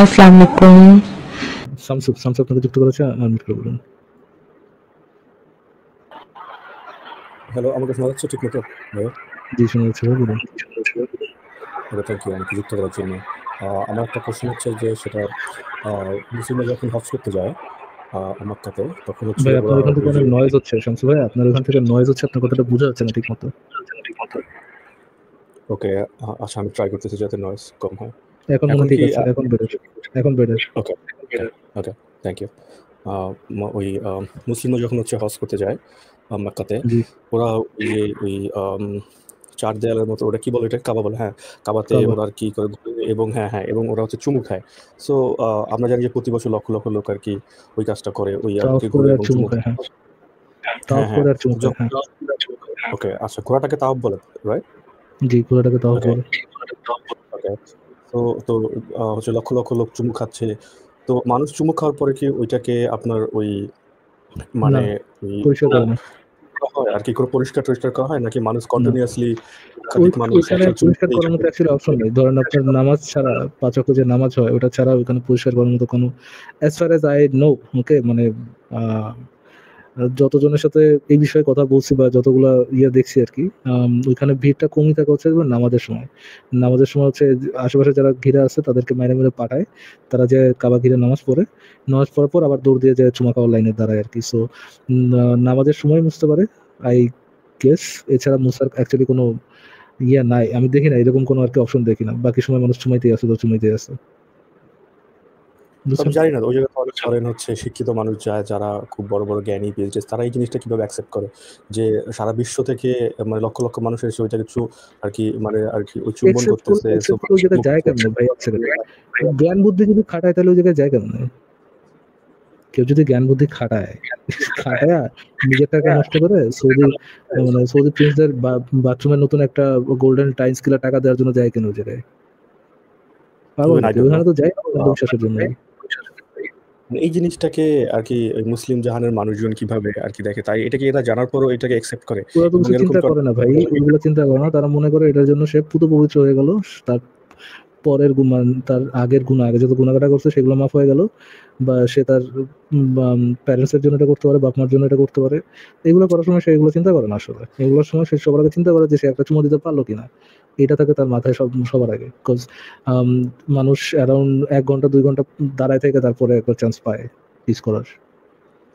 আসসালামু আলাইকুম। শামসু আপনাকে যুক্ত করেছে, আনমিউট করে বলুন। হ্যালো, আমাকে শোনা যাচ্ছে ঠিক মতো ভাইয়া? জি, শোনা যাচ্ছে ভাই, বলুন। ওকে, থ্যাংক ইউ আমাকে যুক্ত করার জন্য। আমার একটা কোশ্চেন হচ্ছে যে সেটা মুসলিমরা যখন হজ করতে যায় মক্কাতে, তখন হচ্ছে ভাই ওরা আপনার ওখান থেকে ওই যে অনেক নয়েজ হচ্ছে, শামসু ভাই আপনার ওখান থেকে নয়েজ হচ্ছে, আপনার কথাটা বোঝা যাচ্ছে না ঠিক মতো। ওকে, আচ্ছা আমি ট্রাই করতেছি যাতে নয়েজ কম হয়। এখন মনে এখন ঠিক কি আছে, এখন better. Okay okay, thank you. ওই মুসলিমরা যখন হচ্ছে হজ করতে যায় মক্কাতে, জি, ওরা ওই যে ওই চার দেয়ালের মতো, ওটা কি বলে, এটা কাবা বলে, হ্যাঁ কাবাতে কাবা। ওরা আর কি করে এবং হ্যাঁ হ্যাঁ এবং ওরা হচ্ছে চুমু খায়। সো আমরা জানি যে প্রতি বছর লক্ষ লক্ষ লোক আর কি ওই কাজটা করে, ওই আর তাওয়াফ কি করে ঘুরে আর এবং চুমু চুমু খায়, খায়। হ্যাঁ। হ্যাঁ তাওয়াফ হ্যাঁ, করে আর চুমু খায়, হ্যাঁ। ওকে আচ্ছা, ঘোড়াটাকে তাওয়াফ বলে, রাইট? জি, ঘোড়াটাকে তাওয়াফ ওকে বলে। ওকে, তো তো হচ্ছে লক্ষ লক্ষ লোক চুমু খাচ্ছে। তো মানুষ চুমু খাওয়ার পরে কি ওইটাকে আপনার ওই না, মানে ওই পরিষ্কার করে না। করা হয় আর কি করে, পরিষ্কার টরিষ্কার করা হয় নাকি মানুষ না, কন্টিনিউয়াসলি লক্ষাধিক মানুষ ওইখানে একসাথে চুমু পরিষ্কার খেতেই করার মতো থাকে? অ্যাকচুয়ালি অপশন নেই। ধরেন আপনার নামাজ ছাড়া, ৫ ওয়াক্ত যে নামাজ হয় ওটা ছাড়া ওইখানে পরিষ্কার করার মতো কোনো, as far as I know, okay, মানে আহ যতজনের সাথে এই বিষয়ে কথা বলছি বা যতগুলা দেখছি আর কি, ওইখানে ভিড়টা কমই থাকে হচ্ছে নামাজের সময়। নামাজের সময় হচ্ছে আশেপাশে যারা ঘিরে আছে তাদেরকে মাইরে মেরে পাঠায়, তারা যে কাবা ঘিরে নামাজ পড়ে, নামাজ পড়ার পর আবার দৌড় দিয়ে যায় চুমা খাওয়ার লাইনে দাঁড়ায় আর কি। সো নামাজের সময় মুছতে পারে, আই গেস। এছাড়া মুছার অ্যাকচুয়ালি কোনো নাই, আমি দেখি না এরকম কোনো আর কি অপশন দেখি না। বাকি সময় মানুষ চুমাইতেই আছে তো চুমাইতেই আছে, তো আমি বুঝছেন? জানি না ওই জায়গায় অনেক ধরেন হচ্ছে শিক্ষিত মানুষ যায়, যারা খুব বড় বড় জ্ঞানী পিএইচডি, তারা এই জিনিসটা কিভাবে অ্যাকসেপ্ট করে যে সারা বিশ্ব থেকে মানে লক্ষ লক্ষ মানুষ এসে ওইটাকে আর কি ওই চুম্বন করতেছে, সো এক্সেপ্ট ওই জায়গায় যায় কেমন ভাই? এক সেকেন্ড, জ্ঞান বুদ্ধি যদি খাটায় তাহলে ওই জায়গায় যায় কেমন? কেউ যদি জ্ঞান বুদ্ধি খাটায়, খাটায় নিজের টাকা নষ্ট করে সৌদি প্রিন্সদের বাথরুমের নতুন একটা গোল্ডেন টাইলস কিলা টাকা দেওয়ার জন্য যায় কেন ওই জায়গায়? পাগল ইভেন আই নাকি? Don't know. ওখানে তো যায় বিশ্বাসের জন্য। এই জিনিসটাকে আর কি ওই মুসলিম জাহানের মানুষজন কিভাবে আর কি দেখে, তাই এটাকে এরা জানার পরও এটাকে অ্যাকসেপ্ট করে ওরা তো এবং কিছু এরকম চিন্তা করে না ভাই, ওইগুলো চিন্তা করে না। তারা মনে করে এটার জন্য সে পুত পবিত্র হয়ে গেল, তার পরের গুণা, তার আগের গুণা, আগে যত গুণাগাটা করছে সেগুলো মাফ হয়ে গেল, বা সে তার প্যারেন্টস এর জন্য এটা করতে পারে, বাপ মার জন্য এটা করতে পারে। এগুলো করার সময় সে এগুলো চিন্তা করে না। আসলে এগুলোর সময় সে সবার আগে চিন্তা করে যে সে একটা চুমো দিতে পারলো কিনা, এটা থাকে তার মাথায় সবার আগে। বিকজ মানুষ অ্যারাউন্ড 1 ঘন্টা 2 ঘন্টা দাঁড়ায় থেকে তারপরে একটা চান্স পায় কিস করার।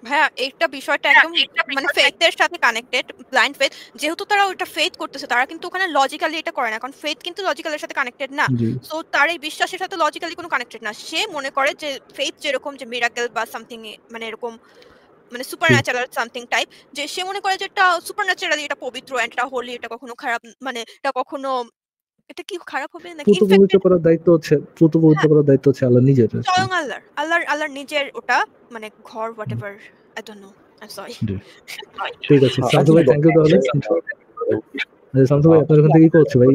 ভাইয়া একটা বিষয়টা একদম মানে ফেথের সাথে কানেক্টেড, ব্লাইন্ড ফেথ। যেহেতু তারা ওইটা ফেথ করতেছে, তারা কিন্তু ওখানে লজিক্যালি এটা করে না, কারণ ফেথ কিন্তু লজিক্যালের সাথে কানেক্টেড না। জি, সো তার এই বিশ্বাসের সাথে লজিক্যালি কোনো কানেক্টেড না। সে মনে করে যে ফেথ যেরকম যে মিরাকেল বা সামথিং, মানে এরকম মানে সুপার জি। ন্যাচারাল সামথিং টাইপ, যে সে মনে করে যে এটা সুপার ন্যাচারালি, এটা পবিত্র, এটা হোলি, এটা কখনো খারাপ, মানে এটা কখনো, এটা কি খারাপ হবে নাকি পুত পবিত্র ইনফেক্টেড। করার দায়িত্ব হচ্ছে, পুত পবিত্র হ্যাঁ, করার দায়িত্ব হচ্ছে আল্লাহ নিজের আর কি। স্বয়ং আল্লাহর নিজের ওটা, মানে ঘর, whatever, I don't know, I am sorry. জি, ঠিক আছে শামসু আচ্ছা ভাই, থ্যাংক ইউ তাহলে। শামসু ভাই আপনার ওখান থেকে কি করছে ভাই?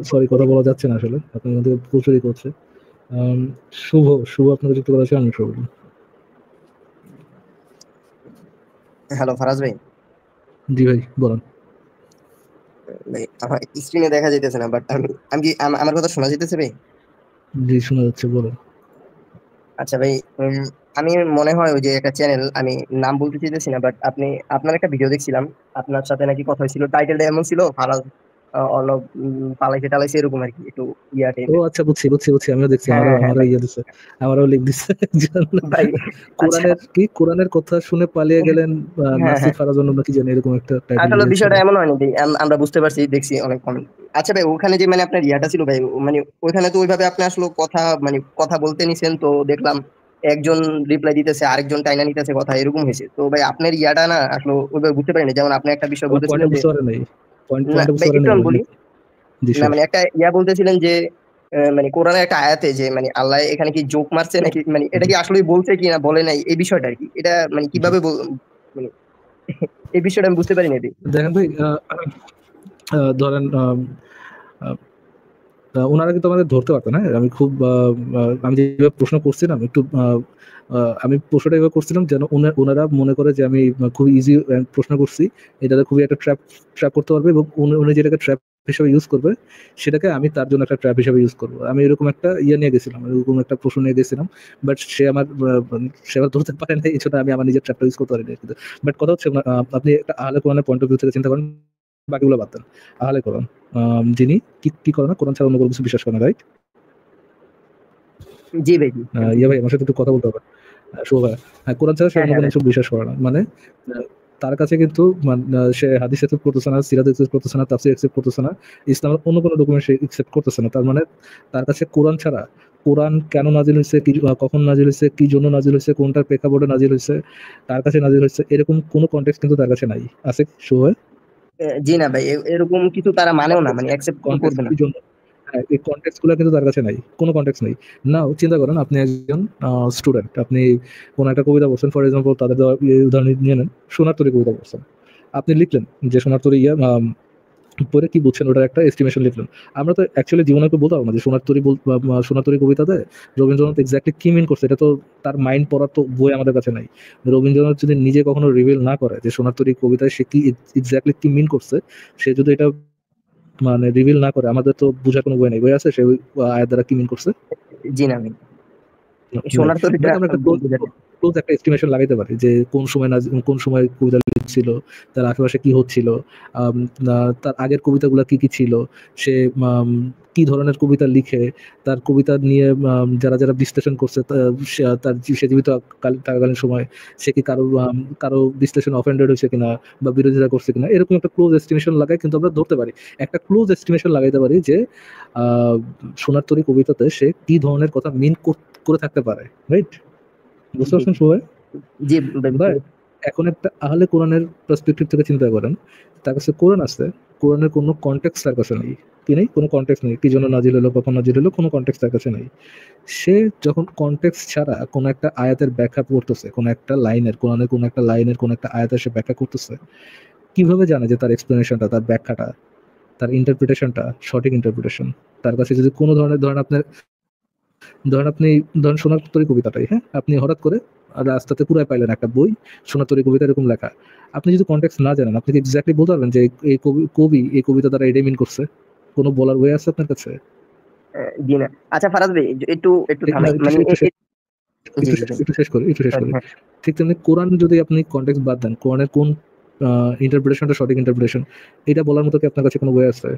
সরি, কথা বলা যাচ্ছে না আসলে, আপনার ওখান থেকে প্রচুরই করছে। আম, শুভ শুভ আপনাদের যুক্ত করা আছে, আমি শুভ। হ্যালো ফারাজ ভাই। জি ভাই, বলেন। ভাই আমার স্ক্রিনে দেখা যাইতেছে না, বাট আমি কি আমার কথা শোনা যাইতেছে ভাই? জি, শোনা যাচ্ছে, বলেন। আচ্ছা ভাই, আমি মনে হয় ওই যে একটা চ্যানেল, আমি নাম বলতে চাইতেছি না, বাট আপনার একটা ভিডিও দেখছিলাম, আপনার সাথে নাকি কথা হয়েছিল, টাইটেলটা এমন ছিল ফারাজ অর্ণব পালাইছে টালাইছে এরকম আর কি, একটু ইয়া ও টাইপের। আচ্ছা, বুঝছি, আমিও দেখছি। হ্যাঁ আমারও হ্যাঁ হ্যাঁ আমারও ভাই। ইয়ে দিচ্ছে, আমারও লিখ দিচ্ছে একজন। ভাই আচ্ছা, কোরআনের কথা শুনে পালিয়ে গেলেন হ্যাঁ নাসির হ্যাঁ, ফারাজন্য নাকি জানি, এরকম একটা টাইটেল আসলে দিয়েছিল। বিষয়টা এমন হয়নি ভাই, আমরা বুঝতে পারছি, দেখছি অনেক কমেন্ট। আচ্ছা ভাই, ওখানে যে মানে আপনার ইয়াটা ছিল ভাই, মানে ওইখানে তো ওইভাবে আপনি আসলে কথা বলতে নিছেন, তো দেখলাম একজন রিপ্লাই দিতেছে, আরেকজন টাইনা নিতেছে কথা, এরকম হয়েছে। তো ভাই আপনার ইয়াটা না আসলে ওইভাবে বুঝতে পারিনি। যেমন আপনি একটা বিষয় আমার বলতেছিলেন পয়েন্টটা যে, বুঝতে পারে নাই, না পয়েন্টটা বুঝতে ভাই পারে একটু নাই আমি ভাই বলি, নাকি? জি, না sure. মানে একটা ইয়া বলতেছিলেন যে মানে কোরআনের একটা আয়াতে যে মানে আল্লাহ এখানে কি জোক মারছে নাকি, মানে এটা জি, কি আসলে বলছে কি না বলে নাই, এই বিষয়টা আর কি, এটা মানে জি। কিভাবে মানে এই বিষয়টা আমি বুঝতে পারিনি ভাই। দেখেন ভাই, ধরেন ওনারা কিন্তু আমাদের ধরতে পারতেন। হ্যাঁ, আমি যেভাবে প্রশ্ন করছিলাম একটু, আমি প্রশ্নটা এভাবে করছিলাম যেন ওনারা মনে করে যে আমি খুব ইজি প্রশ্ন করছি, এটাতে খুবই একটা ট্র্যাপ করতে পারবে, এবং উনি যেটাকে ট্র্যাপ হিসেবে ইউজ করবে, সেটাকে আমি তার জন্য একটা ট্র্যাপ হিসেবে ইউজ করবো। আমি এরকম একটা নিয়ে গেছিলাম, এরকম একটা প্রশ্ন নিয়ে গেছিলাম, বাট সে আমার ধরতে পারে না, এই জন্য আমি আমার নিজের ট্র্যাপটা ইউজ করতে পারি না। বাট কথা হচ্ছে আপনি একটা আহলে কোরআনের পয়েন্ট অফ ভিউ থেকে চিন্তা করেন, বাকিগুলো বাদ দেন। আহলে কোরআন যিনি কি করে না, কোরআন ছাড়া অন্য কোনো কিছু বিশ্বাস করে না, রাইট? জি ভাই, জি। ইয়া ভাই আমার সাথে একটু কথা বলতে হবে। শুভ ভাই, কোরআন ছাড়া সে অন্য কোনো কিছু বিশ্বাস করে না। মানে তার কাছে কিন্তু সে হাদিস অ্যাকসেপ্ট করতেছে না, সিরাত অ্যাকসেপ্ট করতেছে না, তাফসীর অ্যাকসেপ্ট করতেছে না, ইসলামের অন্য কোনো ডকুমেন্ট সে অ্যাকসেপ্ট করতেছে না। তার মানে তার কাছে কোরআন ছাড়া, কোরআন কেন নাজিল হয়েছে, কখন নাজিল হয়েছে, কি জন্য নাজিল হয়েছে, কোনটার প্রেক্ষাপটে নাজিল হয়েছে, তার কাছে নাজিল হয়েছে, এরকম কোনো কনটেক্সট কিন্তু তার কাছে নাই। আছে শুভ ভাই? জি না ভাই, এরকম কিছু তারা মানেও না, মানে অ্যাকসেপ্ট করবে না। হ্যাঁ, এই কনটেক্সট গুলো কিন্তু তার কাছে নাই, কোনো কনটেক্সট নেই। নাও চিন্তা করেন, আপনি একজন স্টুডেন্ট, আপনি কোনো একটা কবিতা বলছেন, ফর এক্সাম্পল তাদের উদাহরণ নিয়ে নেন, সোনার তরী কবিতা বলছেন, আপনি লিখলেন যে সোনার তরী পরে কি বুঝছেন ওটার একটা এস্টিমেশন লিখলেন। আমরা তো অ্যাকচুয়ালি জীবনে একটু বলতে পারবো না যে সোনার তরী কবিতাতে রবীন্দ্রনাথ এক্স্যাক্টলি কি মিন করছে, এটা তো তার মাইন্ড পড়ার তো বই আমাদের কাছে নাই। রবীন্দ্রনাথ যদি নিজে কখনো রিভিল না করে যে সোনার তরী কবিতায় সে কি এক্স্যাক্টলি কি মিন করছে, সে যদি এটা মানে রিভিল না করে, আমাদের তো বোঝার কোনো বই নেই। বই আছে সে ওই আয়াত দ্বারা কি মিন করছে? জি না ভাই, সোনার তরীটা আমরা একটা ক্লোজ একটা এস্টিমেশন লাগাইতে পারি যে কোন সময় কবিতা লিখছিল, তার আশেপাশে কি হচ্ছিল, তার আগের কবিতাগুলো কি কি ছিল, সে কি ধরনের কবিতা লিখে, তার কবিতা নিয়ে যারা বিশ্লেষণ করছে, সে জীবিত থাকাকালীন সময় সে কি কারো বিশ্লেষণ অফেন্ডেড হয়েছে কিনা বা বিরোধিতা করছে কিনা, এরকম একটা ক্লোজ এস্টিমেশন লাগাই কিন্তু আমরা ধরতে পারি, একটা ক্লোজ এস্টিমেশন লাগাইতে পারি যে সোনার তরী কবিতাতে সে কি ধরনের কথা মিন করে থাকতে পারে, রাইট? বুঝতে পারছেন সবাই? জি ভাই, এখন একটা আহলে কোরআনের পার্সপেক্টিভ থেকে চিন্তা করেন, তার কাছে কোরআন আছে, কোরআনের কোনো কনটেক্সট তার কাছে নেই, কি নেই? কোনো কনটেক্সট নেই, কি জন্য নাজিল হলো, কখন নাজিল হলো, কোনো কনটেক্সট তার কাছে নেই। সে যখন কনটেক্সট ছাড়া কোনো একটা আয়াতের ব্যাখ্যা করতেছে, কোনো একটা লাইনের, কোরআনের কোনো একটা লাইনের কোনো একটা আয়াতের সে ব্যাখ্যা করতেছে, কিভাবে জানে যে তার এক্সপ্লেনেশনটা, তার ব্যাখ্যাটা, তার ইন্টারপ্রিটেশনটা সঠিক ইন্টারপ্রিটেশন? তার কাছে যদি কোনো ধরনের ধরেন সোনার তরী কবিতাটাই, হ্যাঁ, আপনি হঠাৎ করে রাস্তাতে কুড়ায় পাইলেন একটা বই, সোনার তরী কবিতা এরকম লেখা, আপনি যদি কনটেক্সট না জানেন, আপনি কি এক্স্যাক্টলি বলতে পারবেন যে এই কবি এই কবিতা দ্বারা এটাই মিন করছে? কোনো বলার ওয়ে আছে আপনার কাছে? জি না। আচ্ছা ফারাজ ভাই, একটু থামেন, মানে একটু শেষ করি। ঠিক তেমনি কোরআন যদি আপনি কনটেক্সট বাদ দেন, কোরআনের কোন ইন্টারপ্রিটেশনটা সঠিক ইন্টারপ্রিটেশন, এটা বলার মতো কি আপনার কাছে কোনো ওয়ে আছে?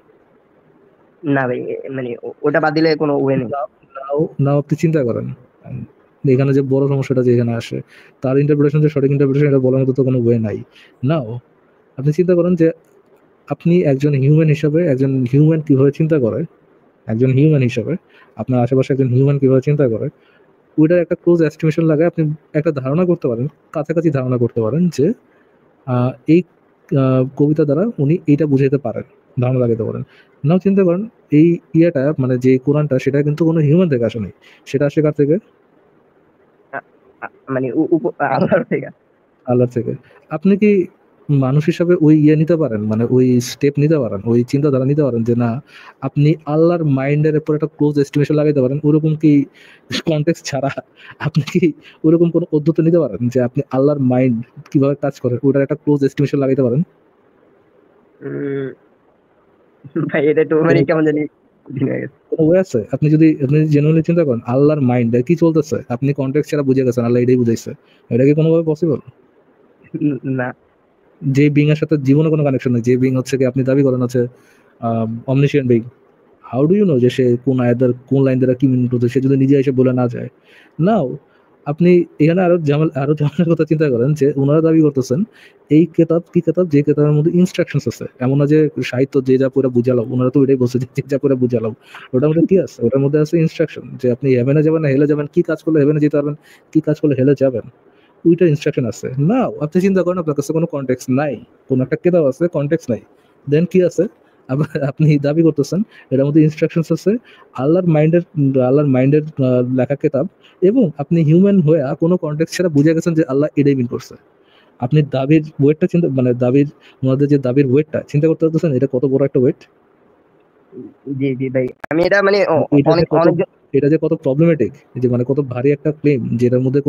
না ভাই, মানে ওটা বাদ দিলে কোনো ওয়ে নেই। নাও আপনি চিন্তা করেন, এখানে যে বড় সমস্যাটা যে এখানে আসে, তার ইন্টারপ্রিটেশন যে সঠিক ইন্টারপ্রিটেশন, এটা বলার মতো তো কোনো ওয়ে নাই। নাও আপনি চিন্তা করেন যে আপনি একজন হিউম্যান হিসাবে, একজন হিউম্যান কিভাবে চিন্তা করে, একজন হিউম্যান হিসাবে আপনার আশেপাশে একজন হিউম্যান কিভাবে চিন্তা করে, ওইটার একটা ক্লোজ এস্টিমেশন লাগে, আপনি একটা ধারণা করতে পারেন, কাছাকাছি ধারণা করতে পারেন যে এই কবিতা দ্বারা উনি এইটা বুঝাইতে পারেন, ধারণা লাগাতে পারেন। নাও চিন্তা করেন এই ইয়েটা, মানে যে কোরআনটা, সেটা কিন্তু কোনো হিউম্যান থেকে আসে নাই, সেটা আসে কার থেকে? মানে আল্লাহর থেকে। আল্লাহর থেকে। আপনি কি মানুষ হিসাবে ওই নিতে পারেন, মানে ওই স্টেপ নিতে পারেন, ওই চিন্তাধারা নিতে পারেন যে না, আপনি আল্লাহর মাইন্ডের উপর একটা ক্লোজ এস্টিমেশন লাগাইতে পারেন? ওরকম কি কনটেক্সট ছাড়া আপনি কি ওরকম কোনো পদ্ধতি নিতে পারেন যে আপনি আল্লাহর মাইন্ড কিভাবে কাজ করে ওটার একটা ক্লোজ এস্টিমেশন লাগাইতে পারেন? ভাই এটা তো মানে কেমন জানি কোনো ওয়ে আছে? আপনি জেনুইনলি চিন্তা করেন আল্লাহর মাইন্ডে কি চলতেছে, আপনি কনটেক্সট ছাড়া বুঝে গেছেন আল্লাহ এটাই বুঝাইছে, এটা কি কোনোভাবে পসিবল? না। যে বিং এর সাথে জীবনে কোনো কানেকশন নেই, যে বিং হচ্ছে কি আপনি দাবি করেন হচ্ছে omniscient being, how do you know যে সে কোন আয়াতের কোন লাইন দ্বারা কি মিন করছে, সে যদি নিজে এসে বলে না যায়? নাও আপনি এখানে আরো ঝামেলার কথা চিন্তা করেন যে ওনারা দাবি করতেছেন এই কেতাব যে কেতাবের মধ্যে ইনস্ট্রাকশনস আছে, এমন না যে সাহিত্য যে যা পড়ে বুঝালাম, ওনারা তো ওইটাই বলছে যে যা পড়ে বুঝালাম। ওটার মধ্যে কি আছে? ওটার মধ্যে আছে ইনস্ট্রাকশন যে আপনি হেভেনে যাবেন না হেলে যাবেন, কি কাজ করলে হেভেনে যেতে পারবেন, কি কাজ করলে হেলে যাবেন, ওইটা ইনস্ট্রাকশন আছে। না আপনি চিন্তা করেন আপনার কাছে কোনো কনটেক্সট নাই, কোনো একটা কেতাব আছে, কনটেক্সট নাই, দেন কি আছে? আপনি দাবি করতেছেন এটার মধ্যে ইনস্ট্রাকশনস আছে, আল্লাহর মাইন্ডের লেখা কেতাব, এবং আপনি হিউম্যান হয়ে কোনো কনটেক্সট ছাড়া বুঝে গেছেন যে আল্লাহ এটাই মিন করছে। আপনি দাবির ওয়েটটা চিন্তা, মানে ওনাদের যে দাবির ওয়েটটা চিন্তা করতে পারতেছেন, এটা কত বড় একটা ওয়েট? জি ভাই, আমি এটা মানে এটা যে কত প্রবলেমেটিক, যে মানে কত ভারী একটা ক্লেম, যেটার মধ্যে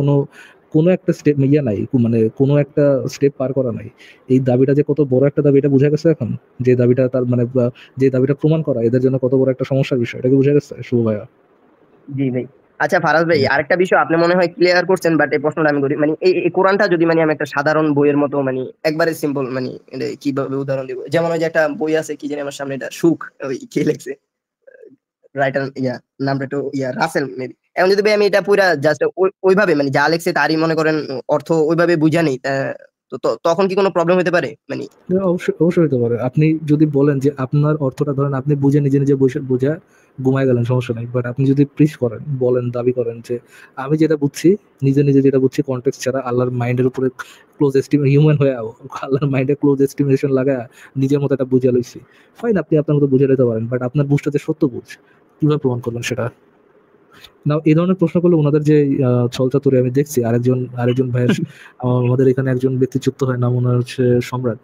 কোনো একটা স্টেপ নাই, মানে কোনো একটা স্টেপ পার করা নাই। এই দাবিটা যে কত বড় একটা দাবি, এটা বোঝা গেছে এখন? যে দাবিটা তার মানে যে দাবিটা প্রমাণ করা এদের জন্য কত বড় একটা সমস্যার বিষয়, এটা কি বোঝা গেছে শুভ ভাইয়া? জি ভাই। আচ্ছা ফারাজ ভাই, আরেকটা বিষয় আপনি মনে হয় ক্লিয়ার করছেন, বাট এই প্রশ্নটা আমি করি, মানে এই কোরআনটা যদি মানে আমি একটা সাধারণ বইয়ের মতো মানে একবারে সিম্পল, মানে এটা কিভাবে উদাহরণ দিব, যেমন ওই যে একটা বই আছে, কি জানি আমার সামনে, এটা সুখ, ওই কে লিখছে রাইটার, নামটা একটু রাসেল মেবি। এখন যদি ভাই আমি এটা পুরা জাস্ট ওইভাবে মানে যা লেখছে তারই মনে করেন অর্থ ওইভাবে বুঝা নেই, তখন কি কোনো প্রবলেম হতে পারে? মানে অবশ্যই অবশ্যই হতে পারে। আপনি যদি বলেন যে আপনার অর্থটা ধরেন আপনি বুঝে নিজে নিজে বুঝা ঘুমায় গেলেন, সমস্যা নাই। বাট আপনি যদি প্রিচ করেন, বলেন, দাবি করেন যে আমি যেটা বুঝছি, নিজে নিজে যেটা বুঝছি কনটেক্সট ছাড়া, আল্লাহর মাইন্ডের উপরে ক্লোজ এস্টিম হিউম্যান হয়ে আল্লাহর মাইন্ডে ক্লোজ এস্টিমেশন লাগায় নিজের মতো একটা বুঝে লইছি, ফাইন, আপনি আপনার মতো বুঝে নিতে পারেন। বাট আপনার বুঝটা যে সত্য বুঝ, কিভাবে প্রমাণ করবেন সেটা? না, এই ধরনের প্রশ্ন করলে ওনাদের যে ছলচাতুরি আমি দেখছি, আরেকজন ভাইয়ের আমাদের এখানে একজন ব্যক্তি যুক্ত হয়, নাম ওনার হচ্ছে সম্রাট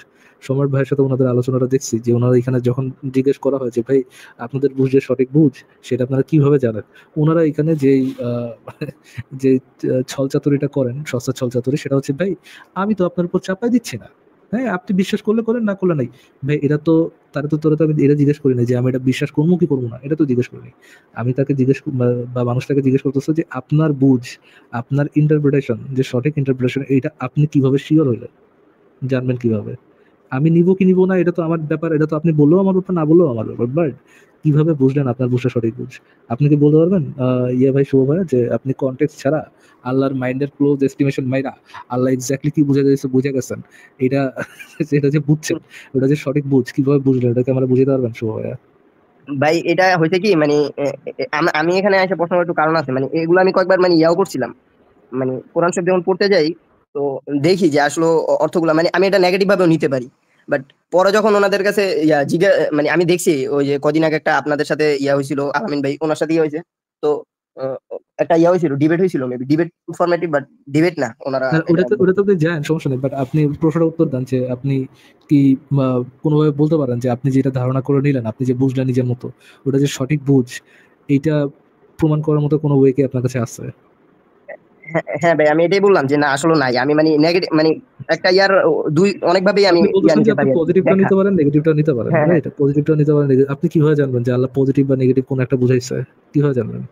ভাইয়ের সাথে ওনাদের আলোচনাটা দেখছি, যে ওনারা এখানে যখন জিজ্ঞেস করা হয় যে ভাই আপনাদের বুঝ যে সঠিক বুঝ সেটা আপনারা কিভাবে জানেন, ওনারা এখানে যেই যে ছলচাতুরিটা করেন, সস্তা ছলচাতুরি, সেটা হচ্ছে ভাই আমি তো আপনার উপর চাপাই দিচ্ছি না, হ্যাঁ আপনি বিশ্বাস করলে করেন, না করলে নাই। ভাই এটা তো তোরা তো আমি এটা জিজ্ঞেস করি না যে আমি এটা বিশ্বাস করবো কি করবো না, এটা তো জিজ্ঞেস করিনি। আমি তাকে বা মানুষটাকে জিজ্ঞেস করতেছে যে আপনার বুঝ, আপনার ইন্টারপ্রিটেশন, যে সঠিক ইন্টারপ্রিটেশন, এটা আপনি কিভাবে শিওর হইলেন, জানবেন কিভাবে? আমি নিব কি নিব না এটা তো আমার ব্যাপার, এটা তো আপনি বললেও আমার ব্যাপার, না বললেও আমার ব্যাপার। বাট কিভাবে বুঝলেন আপনার বুঝটা সঠিক বুঝ? আপনি কি বলতে পারবেন ভাই, শুভ ভাই, যে আপনি কনটেক্সট ছাড়া আল্লাহর মাইন্ডের ক্লোজ এস্টিমেশন মাইরা আল্লাহ এক্স্যাক্টলি কি বুঝে গেছেন, এটা যেটা যে বুঝছেন ওটা যে সঠিক বুঝ, কিভাবে বুঝলেন, এটাকে আমরা বুঝতে পারবেন শুভ ভাইয়া? ভাই এটা হয়েছে কি, মানে আমি এখানে এসে প্রশ্ন একটু কারণ আছে, মানে এগুলো আমি কয়েকবার মানে করছিলাম, মানে কোরআন শরীফ যখন পড়তে যাই তো দেখি যে আসলে অর্থগুলো মানে আমি এটা নেগেটিভ ভাবেও নিতে পারি, বাট পরে যখন ওনাদের কাছে মানে আমি দেখছি ওই যে কদিন আগে একটা আপনাদের সাথে হয়েছিল, আলামিন ভাই ওনার সাথে হয়েছে, তো আহ, একটা হয়েছিল, ডিবেট হয়েছিল, maybe debate formative, but debate না ওনারা ওটা তো আপনি জানেন, সমস্যা নেই। বাট আপনি প্রশ্নটা উত্তর দেন যে আপনি কি কোনোভাবে বলতে পারেন যে আপনি যেটা ধারণা করে নিলেন, আপনি যে বুঝলেন নিজের মতো, ওটা যে সঠিক বুঝ, এইটা প্রমাণ করার মতো কোনো ওয়ে কি আপনার কাছে আছে? হ্যাঁ ভাই, আমি এটাই বললাম যে না আসলে নাই, আমি মানে নেগেটিভ মানে একটা দুই অনেকভাবেই আমি আপনি বলতেছেন যে নিতে আপনি পারি পজিটিভটা নিতে পারেন, নেগেটিভটা নিতে পারেন, হ্যাঁ রাইট? পজিটিভটা নিতে পারেন, আপনি কিভাবে জানবেন যে আল্লাহ পজিটিভ বা নেগেটিভ কোন একটা বুঝাইছে? কিভাবে জানবেন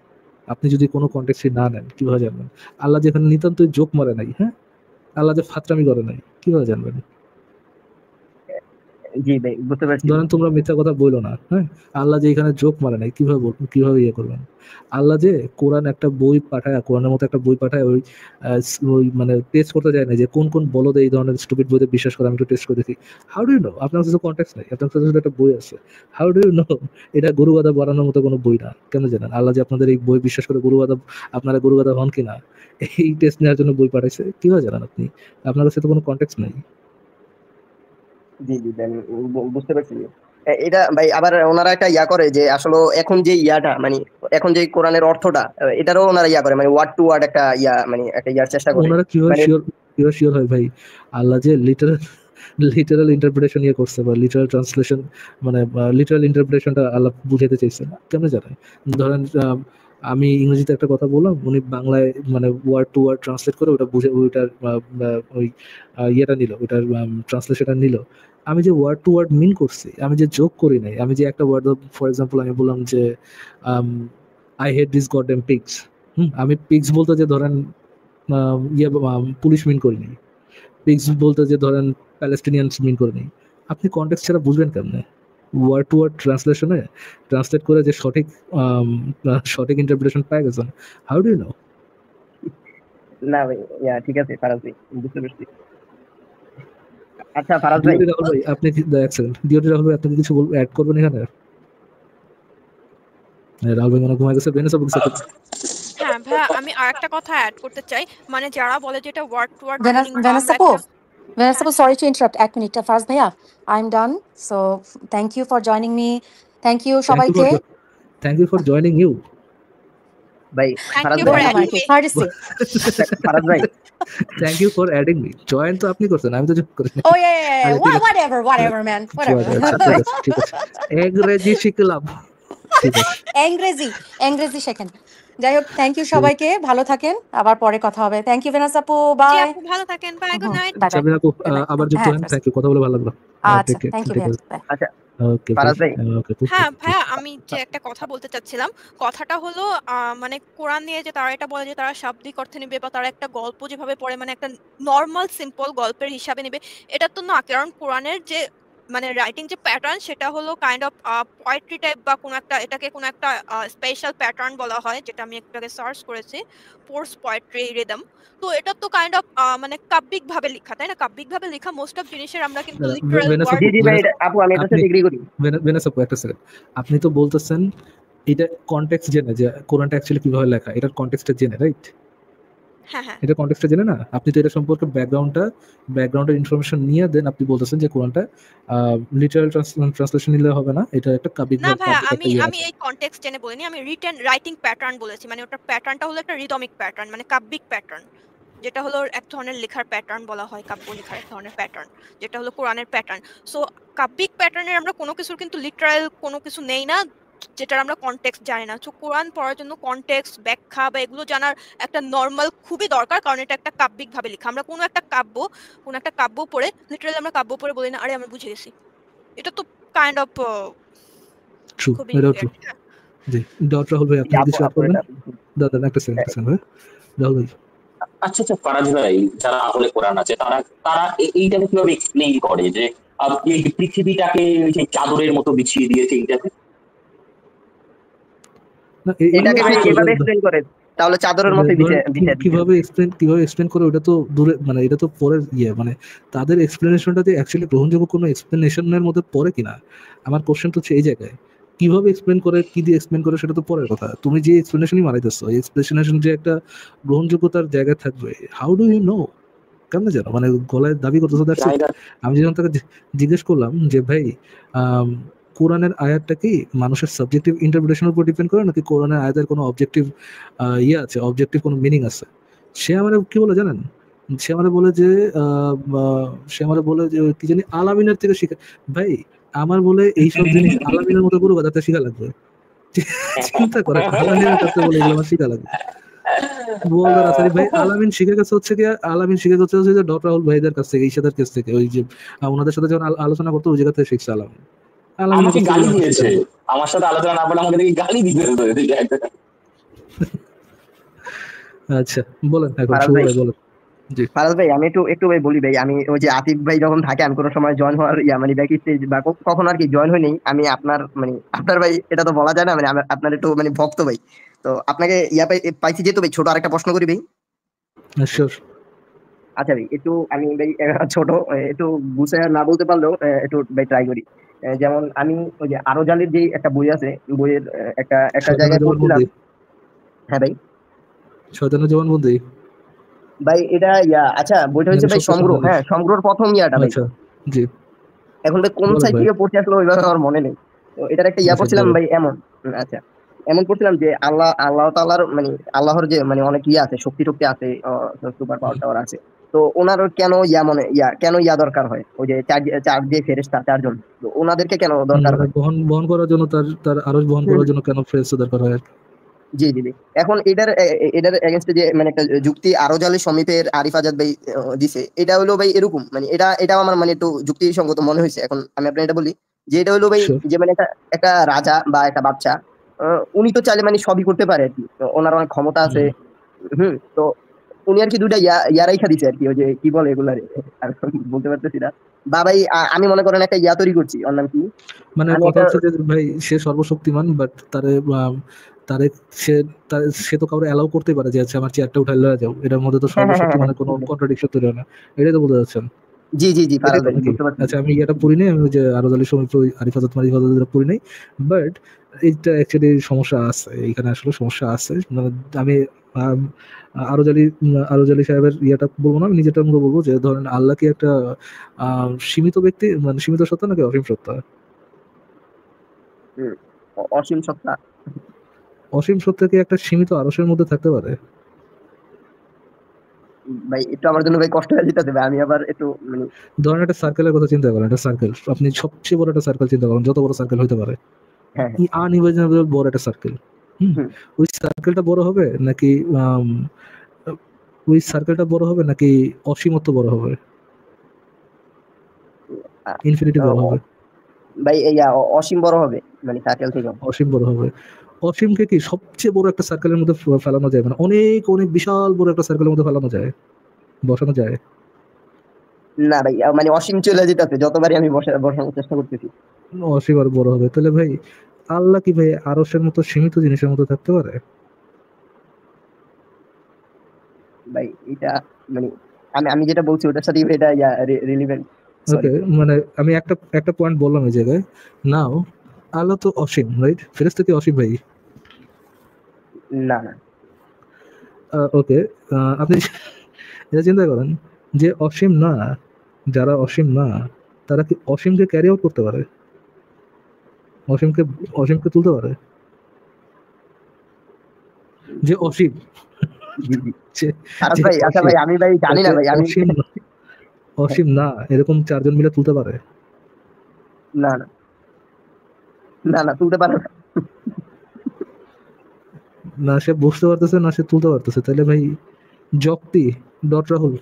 আপনি যদি কোনো কনটেক্সট না নেন? কিভাবে জানবেন আল্লাহ যেখানে নিতান্তই জোক মারে নাই, হ্যাঁ, আল্লাহ যে ফাতরামি করে নাই, কিভাবে জানবেন? জি ভাই, বুঝতে পারছি। ধরেন তোমরা মিথ্যা কথা বইলো না, হ্যাঁ, আল্লাহ যে এখানে জোক মারে নাই, কিভাবে ইয়ে করবেন? আল্লাহ যে কোরআন একটা বই পাঠায়, কোরআনের মতো একটা বই পাঠায়, ওই মানে টেস্ট করতে যায় না যে কোন কোন বলদ এই ধরনের স্টুপিড বইতে বিশ্বাস করে, আমি একটু টেস্ট করে দেখি। How do you know? আপনার কাছে কন্টেক্ট নাই, আপনার কাছে শুধু একটা বই আছে। হাউ ডু ইউ নো এটা গরু গাদা বানানোর মতো কোনো বই না? কেন জানেন আল্লাহ যে আপনাদের এই বই বিশ্বাস করে আপনারা গরু গাদা হন কিনা এই টেস্ট নেওয়ার জন্য বই পাঠাইছে? কিভাবে জানেন আপনি? আপনার কাছে তো কোনো কন্টেক্ট নাই। জি জি আমি বুঝতে পারছি। এটা ভাই আবার ওনারা একটা করে যে আসলে এখন যে মানে এখন যে কোরআনের অর্থটা, এটারও ওনারা করে, মানে ওয়ার্ড টু ওয়ার্ড একটা মানে একটা চেষ্টা করে। ওনারা কিভাবে মানে শিওর হয় ভাই? আল্লাহ যে লিটারাল ইন্টারপ্রিটেশন করছে, বা লিটারাল ট্রান্সলেশন, মানে লিটারাল ইন্টারপ্রিটেশনটা আল্লাহ বুঝাইতে চাইছে না, কেমনে জানেন? ধরেন আমি ইংরেজিতে একটা কথা বললাম, উনি বাংলায় মানে ওয়ার্ড টু ওয়ার্ড ট্রান্সলেট করে ওটা বুঝে ওইটার ওই ইয়েটা নিল, ওইটার ট্রান্সলেশনটা নিল। আমি যে ওয়ার্ড টু ওয়ার্ড মিন করছি, আমি যে যোগ করি নাই, আমি যে একটা ওয়ার্ড, ফর এক্সাম্পল আমি বললাম যে আই হেট দিস গডড্যাম পিগস, আমি পিগস বলতে যে ধরেন পুলিশ মিন করিনি, পিগস বলতে যে ধরেন প্যালেস্টিনিয়ানস মিন করিনি। আপনি কনটেক্সট ছাড়া বুঝবেন কেমনে? ওয়ার্ড টু ওয়ার্ড ট্রান্সলেশনে ট্রান্সলেট করে যে সঠিক ইন্টারপ্রিটেশন পাই গেছেন, হাউ ডু ইউ নো? না ভাই, ঠিক আছে ফারাজ ভাই, বুঝতে পারছি। আচ্ছা ফারাজ ভাই, রাহুল ভাই, আপনি এক সেকেন্ড, রাহুল ভাই, আপনি কি কিছু অ্যাড করবেন এখানে? রাহুল ভাই মনে ঘুমাই গেছে, হ্যাঁ ভাইয়া, আমি আরেকটা কথা অ্যাড করতে চাই, মানে যারা বলে যে এটা word to word Vanessa, sorry to interrupt. এক মিনিট, ফারাজ ভাইয়া, I'm done. So thank you for joining me. Thank you সবাইকে। Thank you for joining you. ভাই ফারাজ you for ভাই, adding me. ফারাজ ভাই, Thank you for adding me. Join তো আপনি করছেন, আমি তো জয়েন করিনি। Oh yeah. Whatever man. Whatever. ঠিক আছে। ইংরেজি শিখলাম। ঠিক আছে ইংরেজি শেখেন। যাই হোক, থ্যাংক ইউ সবাইকে, ভালো থাকেন, আবার পরে কথা হবে। থ্যাংক ইউ ভেনাস আপু, জি বাই। আপু ভালো থাকেন, bye, good night. Bye bye. Sabina আপু আবার যুক্ত হ্যাঁ, হন। থ্যাংক ইউ, কথা বলে ভালো লাগলো। আচ্ছা, থ্যাংক ইউ ভাইয়া, বাই। আচ্ছা ওকে ফারাজ ভাই, ওকে। হ্যাঁ ভাইয়া, আমি যে একটা কথা বলতে চাচ্ছিলাম, কথাটা হলো মানে কোরআন নিয়ে যে তারা এটা বলে যে তারা শাব্দিক অর্থে নেবে বা তারা একটা গল্প যেভাবে পড়ে মানে একটা নর্মাল সিম্পল গল্পের হিসাবে নেবে, এটা তো না। কারণ কোরআনের যে মানে রাইটিং যে প্যাটার্ন, সেটা হলো কাইন্ড অফ পোয়েট্রি টাইপ বা কোনো একটা, এটাকে কোনো একটা স্পেশাল প্যাটার্ন বলা হয়, যেটা আমি একটাকে সার্চ করেছি, পোর্স পোয়েট্রি রিদম। তো এটা তো কাইন্ড অফ মানে কাব্যিক ভাবে লেখা, তাই না? কাব্যিক ভাবে লেখা মোস্ট অফ জিনিসের আমরা কিন্তু লিটারাল ভেনাস ওয়ার্ড। জি জি ভাই, ভেনাস আপু আমি এটার আপনি সাথে এগ্রি করি। ভেনাস আপু একটা সেকেন্ড, আপনি তো বলতেছেন এটা কনটেক্সট জেনে যে কোরআনটা অ্যাকচুয়ালি কিভাবে লেখা, এটার কনটেক্সটটা জেনে, রাইট? হ্যাঁ হ্যাঁ এটা কনটেক্সটটা জেনে না, আপনি তো এটা সম্পর্কে ব্যাকগ্রাউন্ডের ইনফরমেশন নিয়ে দেন আপনি বলতেছেন যে কোরআনটা লিটারাল ট্রান্সলেশন নিলে হবে না, এটা একটা কাব্যিক না ভাইয়া, কাব্যিক আমি একটা ইয়ে আমি আছে। এই কনটেক্সট জেনে বলিনি, আমি রিটেন রাইটিং প্যাটার্ন বলেছি। মানে ওটার প্যাটার্নটা হলো একটা রিদমিক প্যাটার্ন, মানে কাব্যিক প্যাটার্ন, যেটা হলো এক ধরনের লেখার প্যাটার্ন বলা হয়, কাব্য লেখার এক ধরনের প্যাটার্ন, যেটা হলো কোরআনের প্যাটার্ন। সো কাব্যিক প্যাটার্নের আমরা কোনো কিছুর কিন্তু লিটারাল কোনো কিছু নেই না, যেটার আমরা কনটেক্সট জানি না। তো কোরআন পড়ার জন্য কনটেক্সট, ব্যাখ্যা বা এগুলো জানার একটা নর্মাল খুবই দরকার, কারণ এটা একটা কাব্যিক ভাবে লেখা। আমরা কোনো একটা কাব্য পড়ে লিটারালি আমরা কাব্য পড়ে বলি না আরে আমি বুঝে গেছি। এটা তো কাইন্ড অফ ট্রু, খুবই এটাও ট্রু। weird, হ্যাঁ। জি, ডক্টর রাহুল ভাই, আপনি আপু কিছু অ্যাড আপু করবেন? এটা দাদা একটা সেকেন্ড ভাই, রাহুল ভাই। আচ্ছা আচ্ছা, ফারাজ ভাই, যারা আহলে কোরআন আছে তারা তারা এইটাকে কিভাবে এক্সপ্লেইন করে যে এই পৃথিবীটাকে সেই চাদরের মতো বিছিয়ে দিয়েছে এইটাকে? না, এটাকে ভাই এভাবে এক্সপ্লেইন করে, তাহলে চাদরের মতো কিভাবে এক্সপ্লেন করে ওটা তো দূরে, মানে এটা তো পরের ইয়ে, মানে তাদের এক্সপ্লেনেশনটাতে অ্যাকচুয়ালি গ্রহণযোগ্য কোনো এক্সপ্লেনেশনের মধ্যে পড়ে কিনা, আমার কোশ্চেন তো হচ্ছে এই জায়গায়। কিভাবে এক্সপ্লেন করে, কি দিয়ে এক্সপ্লেন করে, সেটা তো পরের কথা। তুমি যে এক্সপ্লেনেশনই মারাইতেছো, এই এক্সপ্লেনেশন যে একটা গ্রহণযোগ্যতার জায়গায় থাকবে, হাউ ডু ইউ নো? কেমনে জানো, মানে গলায় দাবি করতেছো। আমি যখন তাকে জিজ্ঞেস করলাম যে ভাই কোরআনের আয়াতটা কি মানুষের সাবজেক্টিভ ইন্টারপ্রিটেশনের উপর ডিপেন্ড করে নাকি কোরআনের আয়াতের কোনো অবজেক্টিভ ইয়ে আছে, অবজেক্টিভ কোনো মিনিং আছে, সে আমার কি বলে জানেন? সে আমার বলে যে কি জানি আলামিনের থেকে শিখে। ভাই আমার বলে এইসব জিনিস আলামিনের মতো গুরু গাদাতে শিখা লাগবে। চিন্তা করে, আলামিনের কাছে বলে এগুলো আমার শিখা লাগবে। বলদার আসারি ভাই আলামিন শিখে গেছে হচ্ছে যে ডক্টর রাহুল ভাইদের কাছ থেকে, ঈশাদের কাছ থেকে, ওই যে ওনাদের সাথে যখন আলোচনা করতো ওই জায়গা থেকে শিখছে আলামিন। আমাকে গালি দিয়েছে, আমার সাথে আলোচনা না বলে আমাকে দেখি গালি দিতে। আচ্ছা বলেন এখন, বলেন। জি ফারাজ ভাই, আমি একটু ভাই বলি ভাই, আমি ওই যে আতিফ ভাই যখন থাকে আমি কোনো সময় জয়েন হওয়ার মানে ব্যাক স্টেজ বা কখনো আর কি জয়েন হয়নি। আমি আপনার ভাই এটা তো বলা যায় না, মানে আপনার একটু মানে ভক্ত ভাই। তো আপনাকে পাইছি যেহেতু ভাই, ছোট আরেকটা প্রশ্ন করি ভাই। শিওর। আচ্ছা ভাই, একটু আমি ভাই ছোট একটু গুছায় না বলতে পারলেও একটু ভাই ট্রাই করি। যেমন আমি ওই যে আরো জালির যে একটা বই আছে, বইয়ের একটা জায়গায় পড়ছিলাম। হ্যাঁ ভাই, শয়তানের জবানবন্দি ভাই এটা আচ্ছা বইটা হচ্ছে ভাই সমগ্র, হ্যাঁ সমগ্রর প্রথম ইয়াটা ভাই। আচ্ছা জি, এখন ভাই কোন সাইড থেকে পড়তে আসলো ওইভাবে আমার মনে নেই। তো এটার একটা পড়ছিলাম ভাই আচ্ছা এমন পড়ছিলাম যে আল্লাহ তাআলার মানে আল্লাহর যে মানে অনেক আছে, শক্তি আছে, সুপার পাওয়ার টাওয়ার আছে। তো ওনার কেন কেন দরকার হয়, ওই যে চার যে ফেরেশতা চারজন, তো ওনাদেরকে কেন দরকার হয় বহন করার জন্য, তার আরশ বহন করার জন্য কেন ফেরেশতা দরকার হয়? জি জি জি। এখন এটার এগেইনস্টে যে মানে একটা যুক্তি আরো জালের সমীপের আরিফ আজাদ ভাই দিছে, এটা হলো ভাই এরকম, মানে এটা আমার মানে একটু যুক্তিসঙ্গত মনে হয়েছে। এখন আমি আপনার এটা বলি যে এটা হলো ভাই যে মানে একটা রাজা বা একটা বাচ্চা, উনি তো চাইলে মানে সবই করতে পারে আর কি, ওনার অনেক ক্ষমতা আছে। তো উনি আর কি দুইটা রাইখা দিছে আর কি, ওই যে কি বলে এগুলার আর বলতে পারতেছি না। বা ভাই আমি মনে করেন একটা তৈরি করছি, ওর নাম কি, মানে কথা হচ্ছে যে ভাই সে সর্বশক্তিমান, বাট সে তো কাউকে অ্যালাউ করতে পারে যে আচ্ছা আমার চেয়ারটা উঠাই লয়ে যাও, এটার মধ্যে তো সর্বশক্তিমানের কোনো কন্ট্রাডিকশন তৈরি হয় না, এটাই তো বলতে যাচ্ছেন? জি জি জি। আচ্ছা আমি এটা পড়ি নাই, আমি যে আরো জালি সময় আরিফ আজাদ পড়ি নাই, বাট এইটা অ্যাকচুয়ালি সমস্যা আছে এখানে, আসলে সমস্যা আছে। মানে আমি আরো জালি সাহেবের ইয়েটা বলবো না, নিজেরটা মতো বলবো যে ধরেন আল্লাহ কি একটা সীমিত ব্যক্তি, মানে সীমিত সত্তা নাকি অসীম সত্তা? অসীম সত্তা। অসীম সত্তা কি একটা সীমিত আরশের মধ্যে থাকতে পারে? ভাই একটু আমার জন্য ভাই কষ্ট হয়ে যেতে দেবে, আমি আবার একটু মানে ধরেন একটা সার্কেলের কথা চিন্তা করেন, একটা সার্কেল, আপনি সবচেয়ে বড় একটা সার্কেল চিন্তা করেন, যত বড় সার্কেল হতে পারে, হ্যাঁ আনইমাজিনেবল বড় একটা সার্কেল। হুম। ওই সার্কেলটা বড় হবে নাকি ওই সার্কেলটা বড় হবে নাকি অসীমত্ব বড় হবে, ইনফিনিটি বড় হবে? ভাই অসীম বড় হবে, মানে সার্কেল থেকে অসীম বড় হবে। অসীমকে কি সবচেয়ে বড় একটা সার্কেলের মধ্যে ফেলানো যায়, মানে অনেক অনেক বিশাল বড় একটা সার্কেলের মধ্যে ফেলানো যায়, বসানো যায়? না ভাই, মানে অসীম চলে যেতেছে যতবারই আমি বসানোর চেষ্টা করতেছি। অসীম আর বড় হবে। তাহলে ভাই আল্লাহ কি ভাই আরশের মতো সীমিত জিনিসের মধ্যে থাকতে পারে? ভাই এটা মানে আমি যেটা বলছি ওটার সাথে এটা রিলেভেন্ট। ওকে, মানে আমি একটা পয়েন্ট বললাম এই জায়গায়। নাও আল্লাহ তো অসীম, রাইট? ফেরেশতা কি অসীম ভাই? না ওকে, আপনি এটা চিন্তা করেন যে অসীম না, যারা অসীম না তারা কি অসীমকে ক্যারি আউট করতে পারে? অসীমকে তুলতে পারে? যে অসীম, আরে ভাই আচ্ছা ভাই আমি ভাই জানি না ভাই, আমি অসীম না এরকম চারজন মিলে তুলতে পারে? না তুলতে পারে না। না সে বুঝতে পারতেছে না সে তুলতে পারতেছে। তাহলে ভাই জক্তি dot Rahul,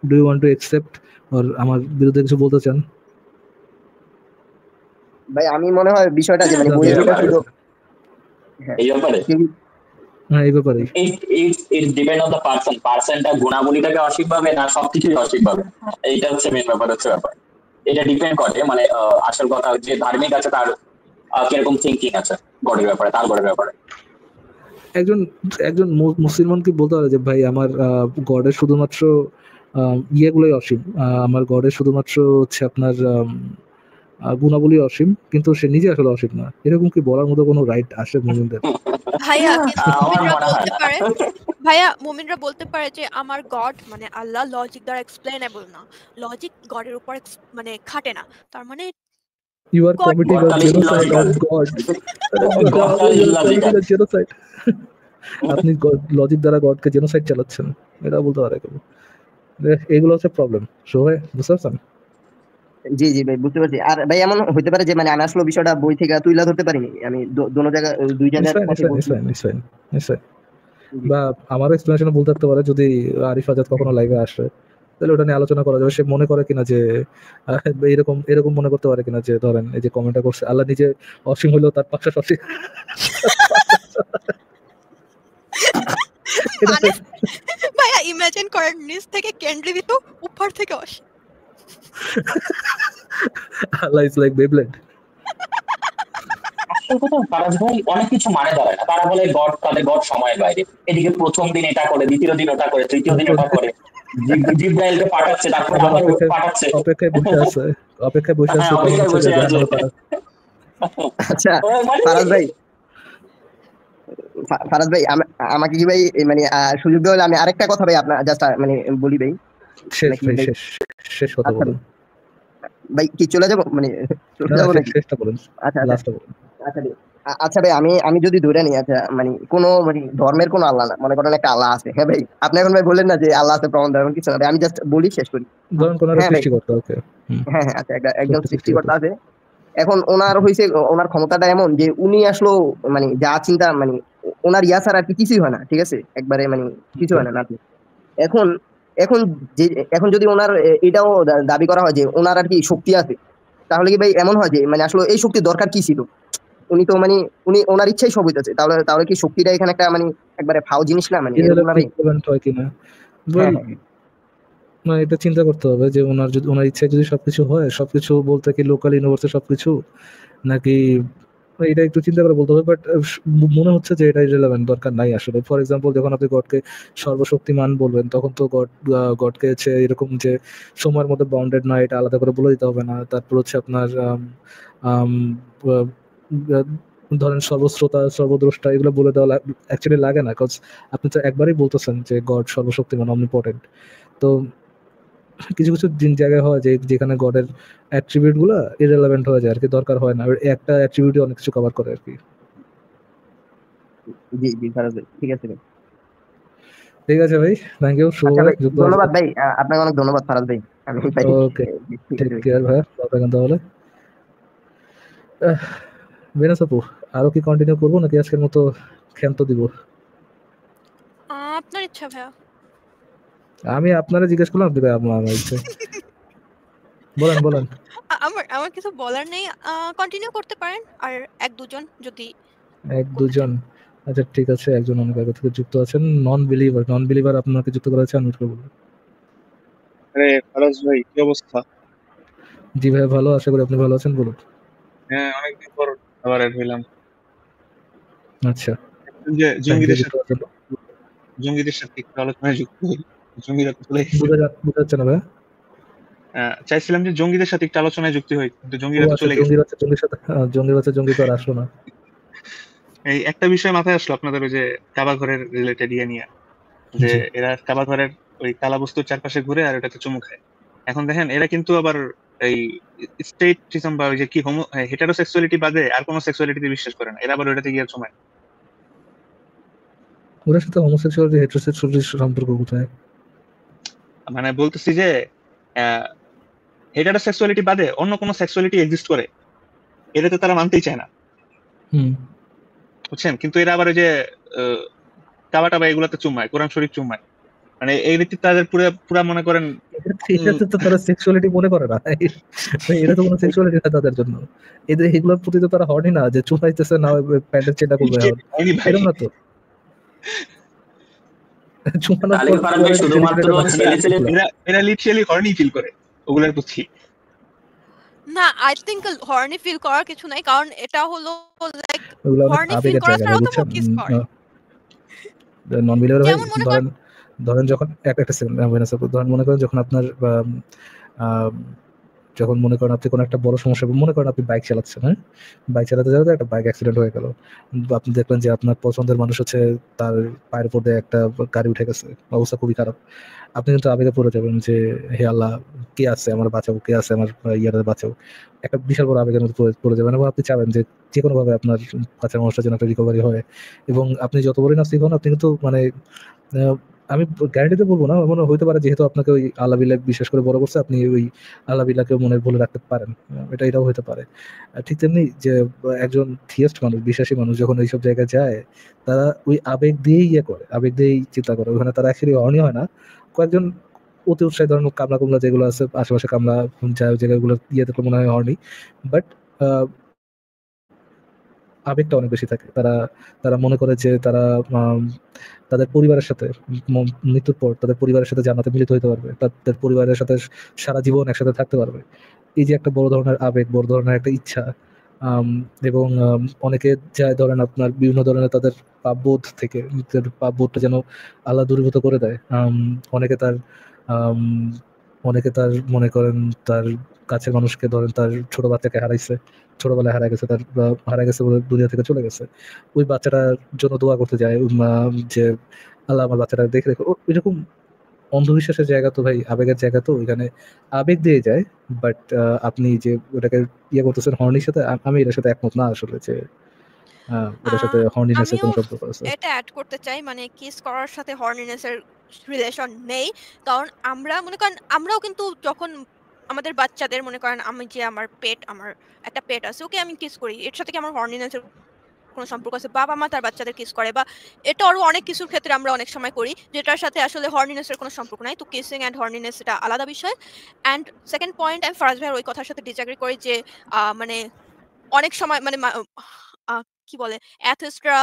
do you want to accept আর আমার বিরুদ্ধে কিছু বলতে চান? ভাই আমি মনে হয় বিষয়টা যে মানে বইয়ের ভিতরে ছিল এই ব্যাপারে হ্যাঁ এই ব্যাপারেই ইটস ডিপেন্ড অন দ্য পার্সনটা গুণাবলীটাকে অসীম ভাবে না সবকিছুই অসীম ভাবে, এইটা হচ্ছে মেন ব্যাপার। এটা ডিপেন্ড করে মানে আসল কথা হচ্ছে ধার্মিক আছে তার কিরকম থিঙ্কিং আছে গডের ব্যাপারে, তার গডের ব্যাপারে। একজন মুসলমান কি বলতে পারে যে ভাই আমার গডের শুধুমাত্র ইয়েগুলোই অসীম, আমার গডের শুধুমাত্র হচ্ছে আপনার গুণাবলী অসীম, কিন্তু সে নিজে আসলে অসীম না? এরকম কি বলার মতো কোনো রাইট আসে মুমিনদের? ভাইয়া মুমিনরা বলতে পারে যে আমার গড মানে আল্লাহ লজিক দ্বারা এক্সপ্লেনেবল না, লজিক গডের উপর মানে খাটে না, তার মানে You are committing a genocide of God. Genocide. আপনি লজিক দ্বারা গডকে জেনোসাইড চালাচ্ছেন, এটা বলতে পারে কেউ? এগুলো হচ্ছে প্রবলেম। সোহে বুঝতে পারছেন? জি ভাই বুঝতে পারছি। আর ভাই এমন হতে পারে যে মানে আমি আসলে বিষয়টা বই থেকে তুইলা ধরতে পারিনি, আমি দুই জায়গায় নিশ্চয় বা আমার এক্সপ্লেনেশন বলতে থাকতে পারে যদি আরিফ আজাদ কখনো লাইভে আসে, তাহলে ওটা নিয়ে আলোচনা করা যাবে। সে মনে করে কিনা যে এরকম মনে করতে পারে কিনা যে ধরেন এই যে কমেন্টটা করছে আল্লাহ নিজে অসীম হইলেও তার পাশে অসীম। ভাইয়া ইমাজিন করেন নিচ থেকে কেন্দ্রীভূত উপর থেকে অসীম। আল্লাহ ইজ লাইক বেবলেট। আসল কথা ফারাজ ভাই অনেক কিছু মানে দাঁড়ায় না, তারা বলে গড, তাদের গড সময়ের বাইরে। এদিকে প্রথম দিন এটা করে, দ্বিতীয় দিন ওটা করে, তৃতীয় দিন ওটা করে, জিব্রাইলকে পাঠাচ্ছে, তারপর আবার পাঠাচ্ছে, অপেক্ষায় বসে আছে আচ্ছা ফারাজ ভাই আমাকে কি ভাই মানে সুযোগ দেওয়া হলে আমি আরেকটা কথা ভাই আপনার জাস্ট মানে বলি ভাই। শেষ কথা বলুন ভাই, কি চলে যাবো মানে চলে যাবো নাকি? শেষটা বলুন, লাস্টটা বলুন। আচ্ছা ভাই আমি যদি ধরে নিই, আচ্ছা মানে কোনো মানে ধর্মের কোনো আল্লাহ না, মনে করেন একটা আল্লাহ আছে। হ্যাঁ ভাই, আপনি এখন ভাই বললেন না যে আল্লাহ আছে প্রমাণ দেওয়া কিছু না ভাই, আমি জাস্ট বলি শেষ করি। ধরেন কোন সৃষ্টিকর্তা, ওকে হ্যাঁ আচ্ছা একজন সৃষ্টিকর্তা আছে। এখন ওনার হইছে ওনার ক্ষমতাটা এমন যে উনি আসলে মানে যা চিন্তা মানে ওনার ইয়া ছাড়া আর কিছুই হয় না, ঠিক আছে? একবারে মানে কিছু হয় না নাতি। এখন যদি ওনার এটাও দাবি করা হয় যে ওনার আর কি শক্তি আছে, তাহলে কি ভাই এমন হয় যে মানে আসলে এই শক্তির দরকার কি ছিল? উনি তো মানে উনি ওনার ইচ্ছাই সব হইতেছে, তাহলে কি শক্তিটা এখানে একটা মানে একবারে ফাও জিনিস না? মানে মানে এটা চিন্তা করতে হবে যে ওনার ইচ্ছায় যদি সবকিছু হয়, সবকিছু বলতে কি লোকাল ইউনিভার্সে সবকিছু, নাকি এটা একটু চিন্তা করে বলতে হবে। বাট মনে হচ্ছে যে এটা ইররিলেভেন্ট, দরকার নাই আসলে। ফর এক্সাম্পল যখন আপনি গডকে সর্বশক্তিমান বলবেন, তখন তো গডকে হচ্ছে এরকম যে সময়ের মধ্যে বাউন্ডেড নয় এটা আলাদা করে বলে দিতে হবে না। তারপর হচ্ছে আপনার ধরেন সর্বশ্রোতা, সর্বদ্রষ্টা, এগুলো বলে দেওয়া অ্যাকচুয়ালি লাগে না, বিকজ আপনি তো একবারই বলতেছেন যে গড সর্বশক্তিমান, অমনিপটেন্ট। তো কিছু জায়গায় হয় যে যেখানে গডের অ্যাট্রিবিউট গুলা ইররিলেভেন্ট হয়ে যায় আর কি, দরকার হয় না, একটা অ্যাট্রিবিউটই অনেক কিছু কভার করে আর কি। জি ফারাজ ভাই, ঠিক আছে ভাই, ঠিক আছে ভাই, থ্যাংক ইউ। ধন্যবাদ ভাই, আপনাকে অনেক ধন্যবাদ ফারাজ ভাই। ওকে, টেক কেয়ার ভাই, ভালো থাকেন তাহলে। ভেনাস আপু, আরো কি কন্টিনিউ করবো নাকি আজকের মতো ক্ষান্ত দিব? আপনার ইচ্ছা ভাইয়া। আমি আপনারা জিজ্ঞেস করলাম, আপনি আমার ইচ্ছে। বলেন বলেন। আমার কিছু বলার নেই, কন্টিনিউ করতে পারেন আর এক দুজন যদি এক দুজন, আচ্ছা ঠিক আছে। একজন অনেক আগে থেকে যুক্ত আছেন, নন বিলিভার আপনাকে যুক্ত করা হয়েছে, আমি বলবো। আরে ফারাজ ভাই, কি অবস্থা? জি ভাই ভালো, আশা করি আপনি ভালো আছেন, বলুন। হ্যাঁ, অনেকদিন পর আবার অ্যাড হইলাম। আচ্ছা, যে থ্যাংক ইউ যুক্ত হওয়ার জন্য। জঙ্গিদের সাথে একটু আলোচনায় যুক্ত হই। জঙ্গিরা তো চলে গেছে। বোঝা যাচ্ছে না ভাই। চাইছিলাম যে জঙ্গিদের সাথে একটু আলোচনায় যুক্ত হই, কিন্তু জঙ্গিরা তো চলে গেছে। জঙ্গির তো আর আসলো না। এই একটা বিষয় মাথায় আসলো আপনাদের ওই যে কাবা ঘরের রিলেটেড নিয়ে, যে জি। এরা কাবা ঘরের ওই কালা বস্তুর চারপাশে ঘুরে আর ওটাতে চুমু খায়। এখন দেখেন এরা কিন্তু আবার এই স্টেটিজম বা ওই যে কি হেটারোসেক্সুয়ালিটি বাদে আর কোনো সেক্সুয়ালিটিতে বিশ্বাস করে না, এরা আবার ওটাতে গিয়ে চুমায়। ওদের সাথে হোমোসেক্সুয়ালিটি হেটারোসেক্সুয়ালিটির সম্পর্ক কোথায়? মানে বলতেছি যে হেটারোসেক্সুয়ালিটি বাদে অন্য কোনো সেক্সুয়ালিটি এক্সিস্ট করে, এটা তো তারা মানতেই চায় না, বুঝছেন? কিন্তু এরা আবার ওই যে কাবা টাবা এগুলাতে চুমায়, কোরআন শরীফ চুমায়। মানে এই রীতি তাদের পুরা মনে করেন এটাতে তো তারা সেক্সুয়ালিটি মনে করে না, এটা তো কোনো সেক্সুয়ালিটি না তাদের জন্য। এদের এগুলোর প্রতি তো তারা হর্নি না যে চুমাইতেছে না প্যান্টের চেটা করবে, এরকম না তো। তাহলে কি ফারাজ ভাই শুধুমাত্র ছেলে এরা লিটারালি হর্নি ফিল করে ওগুলোর প্রতি? না, আই থিংক হর্নি ফিল করার কিছু নাই, কারণ এটা হলো লাইক হর্নি ফিল করা ছাড়াও তো কিস করে। নন বিলিভার ভাই, যেমন মনে করেন ধরেন যখন একটা সেকেন্ড ধরেন মনে করেন যখন আপনার যখন মনে করেন আপনি কোনো একটা বড় সমস্যা, মনে করেন আপনি বাইক চালাচ্ছেন, হ্যাঁ, বাইক চালাতে যাওয়াতে একটা বাইক অ্যাক্সিডেন্ট হয়ে গেল। আপনি দেখলেন যে আপনার পছন্দের মানুষ হচ্ছে তার পায়ের উপর দিয়ে একটা গাড়ি উঠে গেছে, অবস্থা খুবই খারাপ। আপনি কিন্তু আবেগে পড়ে যাবেন যে হে আল্লাহ, কে আছে আমার বাঁচাও, কে আছে আমার ইয়ারে বাঁচাও, একটা বিশাল বড় আবেগের মধ্যে পড়ে যাবেন। এবং আপনি চাবেন যে যে কোনো ভাবে আপনার কাছের মানুষটার জন্য একটা রিকভারি হয়। এবং আপনি যত বড়ই নাস্তিক হন, আপনি কিন্তু মানে আমি গ্যারান্টিতে বলবো না, মনে হইতে পারে যেহেতু আপনাকে ওই আল্লাহ বিল্লাহ বিশ্বাস করে বড় করছে, আপনি ওই আল্লাহ বিল্লাহকে মনে ভুলে রাখতে পারেন, এটাও হতে পারে। ঠিক তেমনি যে একজন থিয়েস্ট মানুষ, বিশ্বাসী মানুষ যখন এইসব জায়গায় যায়, তারা ওই আবেগ দিয়েই করে, আবেগ দিয়েই চিন্তা করে। ওখানে তারা অ্যাকচুয়ালি অনি হয় না। কয়েকজন অতি উৎসাহী ধরনের কামলা কুমলা যেগুলো আছে আশেপাশে, কামলা যায় ওই জায়গাগুলো দেখলে মনে হয় হর্নি, বাট আবেগটা অনেক বেশি থাকে। তারা মনে করে যে তারা তাদের পরিবারের সাথে মৃত্যুর পর তাদের পরিবারের সাথে জান্নাতে মিলিত হতে পারবে, তাদের পরিবারের সাথে সারা জীবন একসাথে থাকতে পারবে। এই যে একটা বড় ধরনের আবেগ, বড় ধরনের একটা ইচ্ছা। এবং অনেকে যায় ধরেন আপনার বিভিন্ন ধরনের তাদের পাপবোধ থেকে, নিজের পাপবোধটা যেন আল্লাহ দূরীভূত করে দেয়। অনেকে তার মনে করেন তার কাছের মানুষকে, ধরেন তার ছোট বাচ্চাকে হারাইছে, ছোটবেলায় হারা গেছে বলে দুনিয়া থেকে চলে গেছে, ওই বাচ্চাটার জন্য দোয়া করতে যায় যে আল্লাহ আমার বাচ্চাটা দেখে রেখো। এরকম অন্ধবিশ্বাসের জায়গা তো ভাই, আবেগের জায়গা তো, ওইখানে আবেগ দিয়ে যায়। বাট আপনি যে ওটাকে করতেছেন হর্নির সাথে, আমি এটার সাথে একমত না আসলে, যে ওটার সাথে হর্নিনেসের কোনো সম্পর্ক আছে। এটা অ্যাড করতে চাই, মানে কিস করার সাথে হর্নিনেসের রিলেশন নেই। কারণ আমরা মনে করেন আমরাও কিন্তু যখন আমাদের বাচ্চাদের মনে করেন, আমি যে আমার একটা পেট আছে, ওকে আমি কিস করি, এর সাথে কি আমার হর্নিনেসের কোনো সম্পর্ক আছে? বাবা মা তার বাচ্চাদের কিস করে, বা এটা আরো অনেক কিছুর ক্ষেত্রে আমরা অনেক সময় করি যেটার সাথে আসলে হর্নিনেসের কোনো সম্পর্ক নাই। তো কিসিং অ্যান্ড হর্নিনেস এটা আলাদা বিষয়। অ্যান্ড সেকেন্ড পয়েন্ট, আমি ফারাজ ভাইয়ের ওই কথার সাথে ডিসএগ্রি করি যে মানে অনেক সময় মানে কি বলে অ্যাথিস্টরা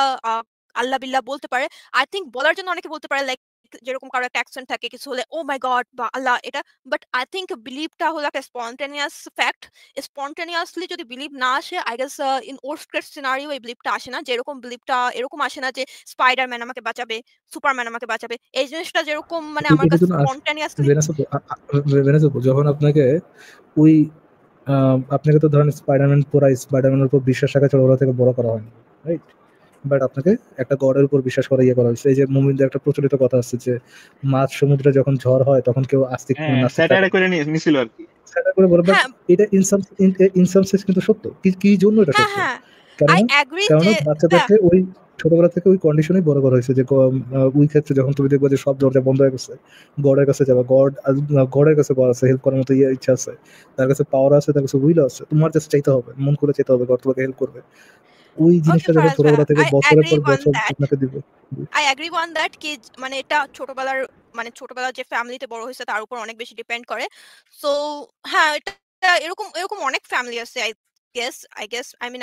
আল্লাহ বিল্লাহ বলতে পারে। আই থিংক বলার জন্য অনেকে বলতে পারে, লাইক যেরকম কারো একটা অ্যাকসেন্ট থাকে কিছু হলে, ও মাই গড বা আল্লাহ এটা। বাট আই থিংক বিলিভটা হলো একটা স্পন্টেনিয়াস ফ্যাক্ট। স্পন্টেনিয়াসলি যদি বিলিভ না আসে, I guess in worst case scenario এই বিলিভটা আসে না। যেরকম বিলিভটা এরকম আসে না যে স্পাইডারম্যান আমাকে বাঁচাবে, সুপারম্যান আমাকে বাঁচাবে। এই জিনিসটা যেরকম মানে আমার কাছে স্পন্টেনিয়াসলি, যখন আপনাকে তো ধরেন স্পাইডারম্যানের উপর বিশ্বাস রাখা ছোটবেলা থেকে বড় করা হয়নি, রাইট? বাট আপনাকে একটা গডের উপর বিশ্বাস করা করা হয়েছে। এই যে মুমিনদের একটা প্রচলিত কথা আছে যে মাছ সমুদ্রে যখন ঝড় হয় তখন কেউ আস্তিক করে নিছিল আর কি, করে বলে। বাট এটা ইন সাম সেন্স কিন্তু সত্য। কি জন্য এটা সত্য? কারণ বাচ্চাদেরকে ছোটবেলা থেকে ওই কন্ডিশনেই বড় করা হয়েছে যে ওই ক্ষেত্রে যখন তুমি দেখবে যে সব দরজা বন্ধ হয়ে গেছে, গডের কাছে যাবে, গডের কাছে পাওয়ার আছে, হেল্প করার মতো ইচ্ছা আছে, তার কাছে পাওয়ার আছে, তার কাছে উইল আছে, তোমার কাছে চাইতে হবে, মন করে চাইতে হবে, গড তোমাকে হেল্প করবে। ওই ওকে জিনিসটা যখন ফারাজ ভাই, ছোটবেলা থেকে আই বছরের অ্যাগ্রি পর অন বছর দ্যাট। আপনাকে দিবে। আই অ্যাগ্রি অন দ্যাট কি মানে এটা ছোটবেলার যে ফ্যামিলিতে বড় হয়েছে তার উপর অনেক বেশি ডিপেন্ড করে। সো হ্যাঁ, এটা এরকম এরকম অনেক ফ্যামিলি আছে। আই গেস আমি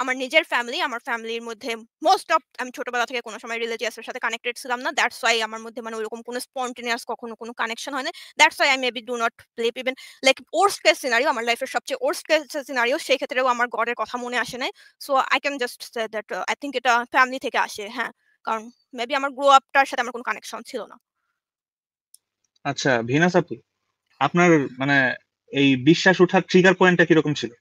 আমার নিজের ফ্যামিলি, আমার ফ্যামিলির মধ্যে মোস্ট অফ আমি ছোটবেলা থেকে কোনো সময় রিলিজিয়াসের সাথে কানেক্টেড ছিলাম না। দ্যাটস ওয়াই আমার মধ্যে মানে ওইরকম কোনো স্পন্টেনিয়াস কখনো কোনো কানেকশন হয় না। That's why I maybe do not believe even like worst case scenario, আমার লাইফের সবচেয়ে ওর্স্ট কেস সিনারিও, সেই ক্ষেত্রেও আমার গডের কথা মনে আসে নাই। So I can just say that I think এটা ফ্যামিলি থেকে আসে। হ্যাঁ, কারণ মেবি আমার গ্রো আপটার সাথে আমার কোনো কানেকশন ছিল না। আচ্ছা ভিনাস আপু, আপনার মানে এই বিশ্বাস ওঠার ট্রিগার পয়েন্টটা কিরকম ছিল?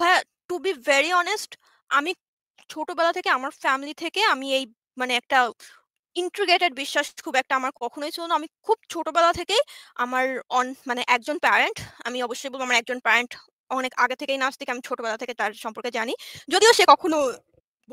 ভাইয়া, টু বি ভেরি অনেস্ট, আমি ছোটবেলা থেকে আমার ফ্যামিলি থেকে আমি এই মানে একটা ইন্টিগ্রেটেড বিশ্বাস খুব একটা আমার কখনোই ছিল না। আমি খুব ছোটবেলা থেকেই আমার মানে একজন প্যারেন্ট, আমি অবশ্যই বলবো আমার একজন প্যারেন্ট অনেক আগে থেকেই নাস্তিক। আমি ছোটবেলা থেকে তার সম্পর্কে জানি। যদিও সে কখনো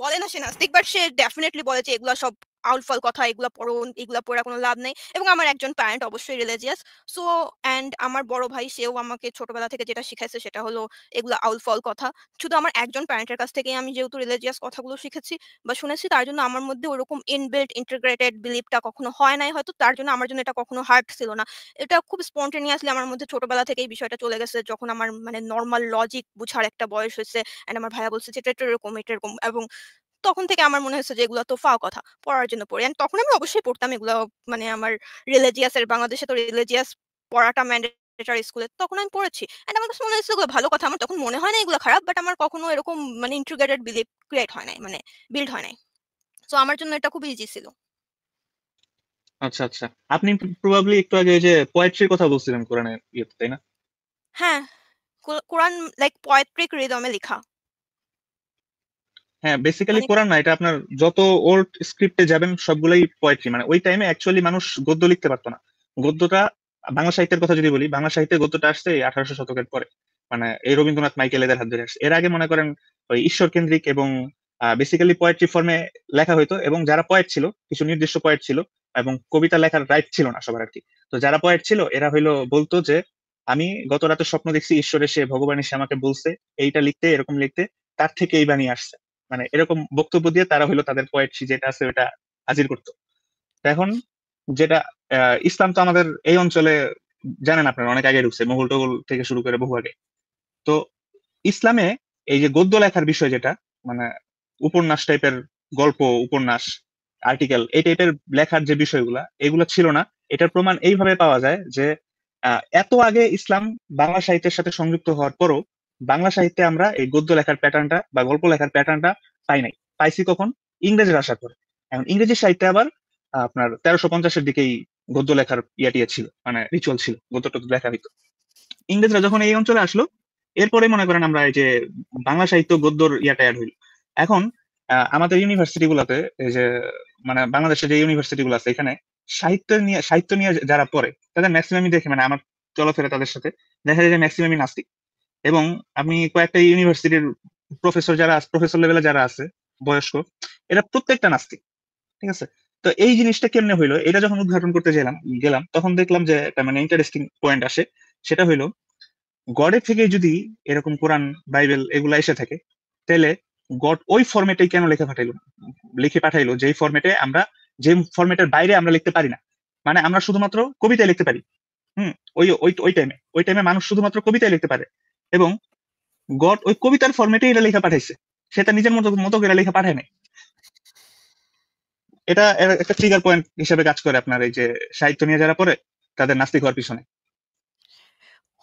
বলে না সে নাস্তিক, বাট সে ডেফিনেটলি বলে যে এগুলা সব আউলফাল কথা, এগুলা পড়ো, এগুলা পড়ে কোনো লাভ নেই। এবং আমার একজন প্যারেন্ট অবশ্যই রিলিজিয়াস। সো অ্যান্ড আমার বড় ভাই, সেও আমাকে ছোটবেলা থেকে যেটা শিখাইছে সেটা হলো এগুলা আউলফল কথা। শুধু আমার একজন প্যারেন্টের কাছ থেকেই আমি যেহেতু রিলিজিয়াস কথাগুলো শিখেছি বা শুনেছি, তার জন্য আমার মধ্যে ওরকম ইনবিল্ট ইন্টিগ্রেটেড বিলিফটা কখনো হয় নাই হয়তো। তার জন্য আমার জন্য এটা কখনো হার্ড ছিল না। এটা খুব স্পন্টেনিয়াসলি আমার মধ্যে ছোটবেলা থেকেই বিষয়টা চলে গেছে। যখন আমার মানে নরমাল লজিক বুঝার একটা বয়স হয়েছে অ্যান্ড আমার ভাইয়া বলছে যে এটা এরকম, এটা এরকম, এবং তখন থেকে আমার মনে হয়েছে যে এগুলো তো ফাও কথা, পড়ার জন্য পড়ি। অ্যান্ড তখন আমি অবশ্যই পড়তাম এগুলো, মানে আমার বাংলাদেশে তো রিলিজিয়াস পড়াটা ম্যান্ডেটরি স্কুলে, তখন আমি পড়েছি। অ্যান্ড আমার কাছে মনে হয়েছে এগুলো ভালো কথা। আমার তখন মনে হয় না এগুলো খারাপ, বাট আমার কখনো এরকম মানে ইন্টিগ্রেটেড বিলিভ ক্রিয়েট হয় নাই, মানে বিল্ড হয় নাই। সো আমার জন্য এটা খুব ইজি ছিল। আচ্ছা আচ্ছা, আপনি প্রবাবলি একটু আগে ওই যে পোয়েট্রির কথা বলছিলেন কোরআনের ইয়েতে, তাই না? হ্যাঁ, কোরআন লাইক পয়েট্রিক রিদমে লেখা। হ্যাঁ, বেসিক্যালি মানে কোরআন না, এটা আপনার যত ওল্ড স্ক্রিপ্টে যাবেন সবগুলাই পোয়েট্রি। মানে ওই টাইমে অ্যাকচুয়ালি মানুষ গদ্য লিখতে পারতো না। গদ্যটা বাংলা সাহিত্যের কথা যদি বলি, বাংলা সাহিত্যে গদ্যটা আসছে এই 1800 শতকের পরে, মানে এই রবীন্দ্রনাথ মাইকেল এদের হাত ধরে আসছে। এর আগে মনে করেন ওই ঈশ্বর কেন্দ্রিক এবং বেসিক্যালি পোয়েট্রি ফর্মে লেখা হইতো। এবং যারা পয়েট ছিল, কিছু নির্দিষ্ট পয়েট ছিল, এবং কবিতা লেখার রাইট ছিল না সবার আর কি। তো যারা পয়েট ছিল এরা হইলো বলতো যে আমি গত রাতে স্বপ্ন দেখছি ঈশ্বর এসে, ভগবান এসে আমাকে বলছে এইটা লিখতে, এরকম লিখতে, তার থেকে এই বানিয়ে আসছে। মানে এরকম বক্তব্য দিয়ে তারা হলো তাদের পোয়েট্রি যেটা আছে ওটা হাজির করতো। তো এখন যেটা ইসলাম তো আমাদের এই অঞ্চলে জানেন আপনারা অনেক আগে ঢুকছে, মোগল টোগল থেকে শুরু করে বহু আগে। তো ইসলামে এই যে গদ্য লেখার বিষয়, যেটা মানে উপন্যাস টাইপের গল্প, উপন্যাস, আর্টিকেল, এই টাইপের লেখার যে বিষয়গুলা, এগুলো ছিল না। এটার প্রমাণ এইভাবে পাওয়া যায় যে এত আগে ইসলাম বাংলা সাহিত্যের সাথে সংযুক্ত হওয়ার পরও বাংলা সাহিত্যে আমরা এই গদ্য লেখার প্যাটার্নটা বা গল্প লেখার প্যাটার্নটা পাই নাই। পাইছি কখন? ইংরেজের আসার পরে। এখন ইংরেজি সাহিত্যে আবার আপনার 1350-এর দিকেই গদ্য লেখার টিয়া ছিল, মানে রিচুয়াল ছিল, গদ্য টদ্য লেখা হইতো। ইংরেজরা যখন এই অঞ্চলে আসলো, এরপরে মনে করেন আমরা এই যে বাংলা সাহিত্য গদ্যর ইয়াটা অ্যাড হইল। এখন আমাদের ইউনিভার্সিটি গুলাতে এই যে মানে বাংলাদেশে যে ইউনিভার্সিটি গুলো আছে, এখানে সাহিত্য নিয়ে যারা পড়ে তাদের ম্যাক্সিমামই দেখে, মানে আমার চলাফেরা তাদের সাথে দেখা যায় যে ম্যাক্সিমামই নাস্তিক। এবং আমি কয়েকটা ইউনিভার্সিটির প্রফেসর লেভেলে যারা আছে বয়স্ক, এরা প্রত্যেকটা নাস্তিক। ঠিক আছে? তো এই জিনিসটা কেমনে হইলো, এটা যখন উদ্ঘাটন করতে গেলাম তখন দেখলাম যে একটা মানে ইন্টারেস্টিং পয়েন্ট আসে। সেটা হইলো গডের থেকে যদি এরকম কোরআন, বাইবেল এগুলা এসে থাকে, তাহলে গড ওই ফরম্যাটেই কেন লিখে পাঠাইলো যেই ফরম্যাটে আমরা, যে ফরম্যাটের বাইরে আমরা লিখতে পারি না। মানে আমরা শুধুমাত্র কবিতায় লিখতে পারি। ওই ওই ওই টাইমে মানুষ শুধুমাত্র কবিতায় লিখতে পারে, এবং গড ওই কবিতার ফরম্যাটে এটা লেখা পাঠাইছে, সেটা নিজের মতো মতো করে লেখা পাঠায় নাই। এটা একটা ট্রিগার পয়েন্ট হিসেবে কাজ করে আপনার এই যে সাহিত্য নিয়ে যারা পড়ে তাদের নাস্তিক হওয়ার পিছনে।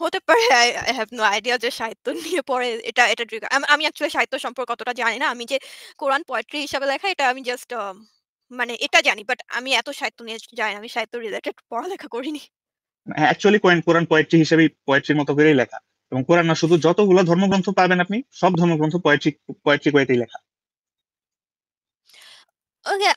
হতে পারে। আই হ্যাভ নো আইডিয়া যে সাহিত্য নিয়ে পড়ে এটা ট্রিগার। আমি অ্যাকচুয়ালি সাহিত্য সম্পর্কে অতটা জানি না। আমি যে কোরআন পোয়েট্রি হিসাবে লেখা, এটা আমি জাস্ট মানে এটা জানি, বাট আমি এত সাহিত্য নিয়ে জানি না। আমি সাহিত্য রিলেটেড পড়ালেখা করিনি। অ্যাকচুয়ালি কোরআন পোয়েট্রি হিসেবে পোয়েট্রির মতো করেই লেখা। এবং কোরআন না, শুধু যতগুলো ধর্মগ্রন্থ পাবেন আপনি সব ধর্মগ্রন্থ পোয়েট্রি করেই লেখা। ওকে,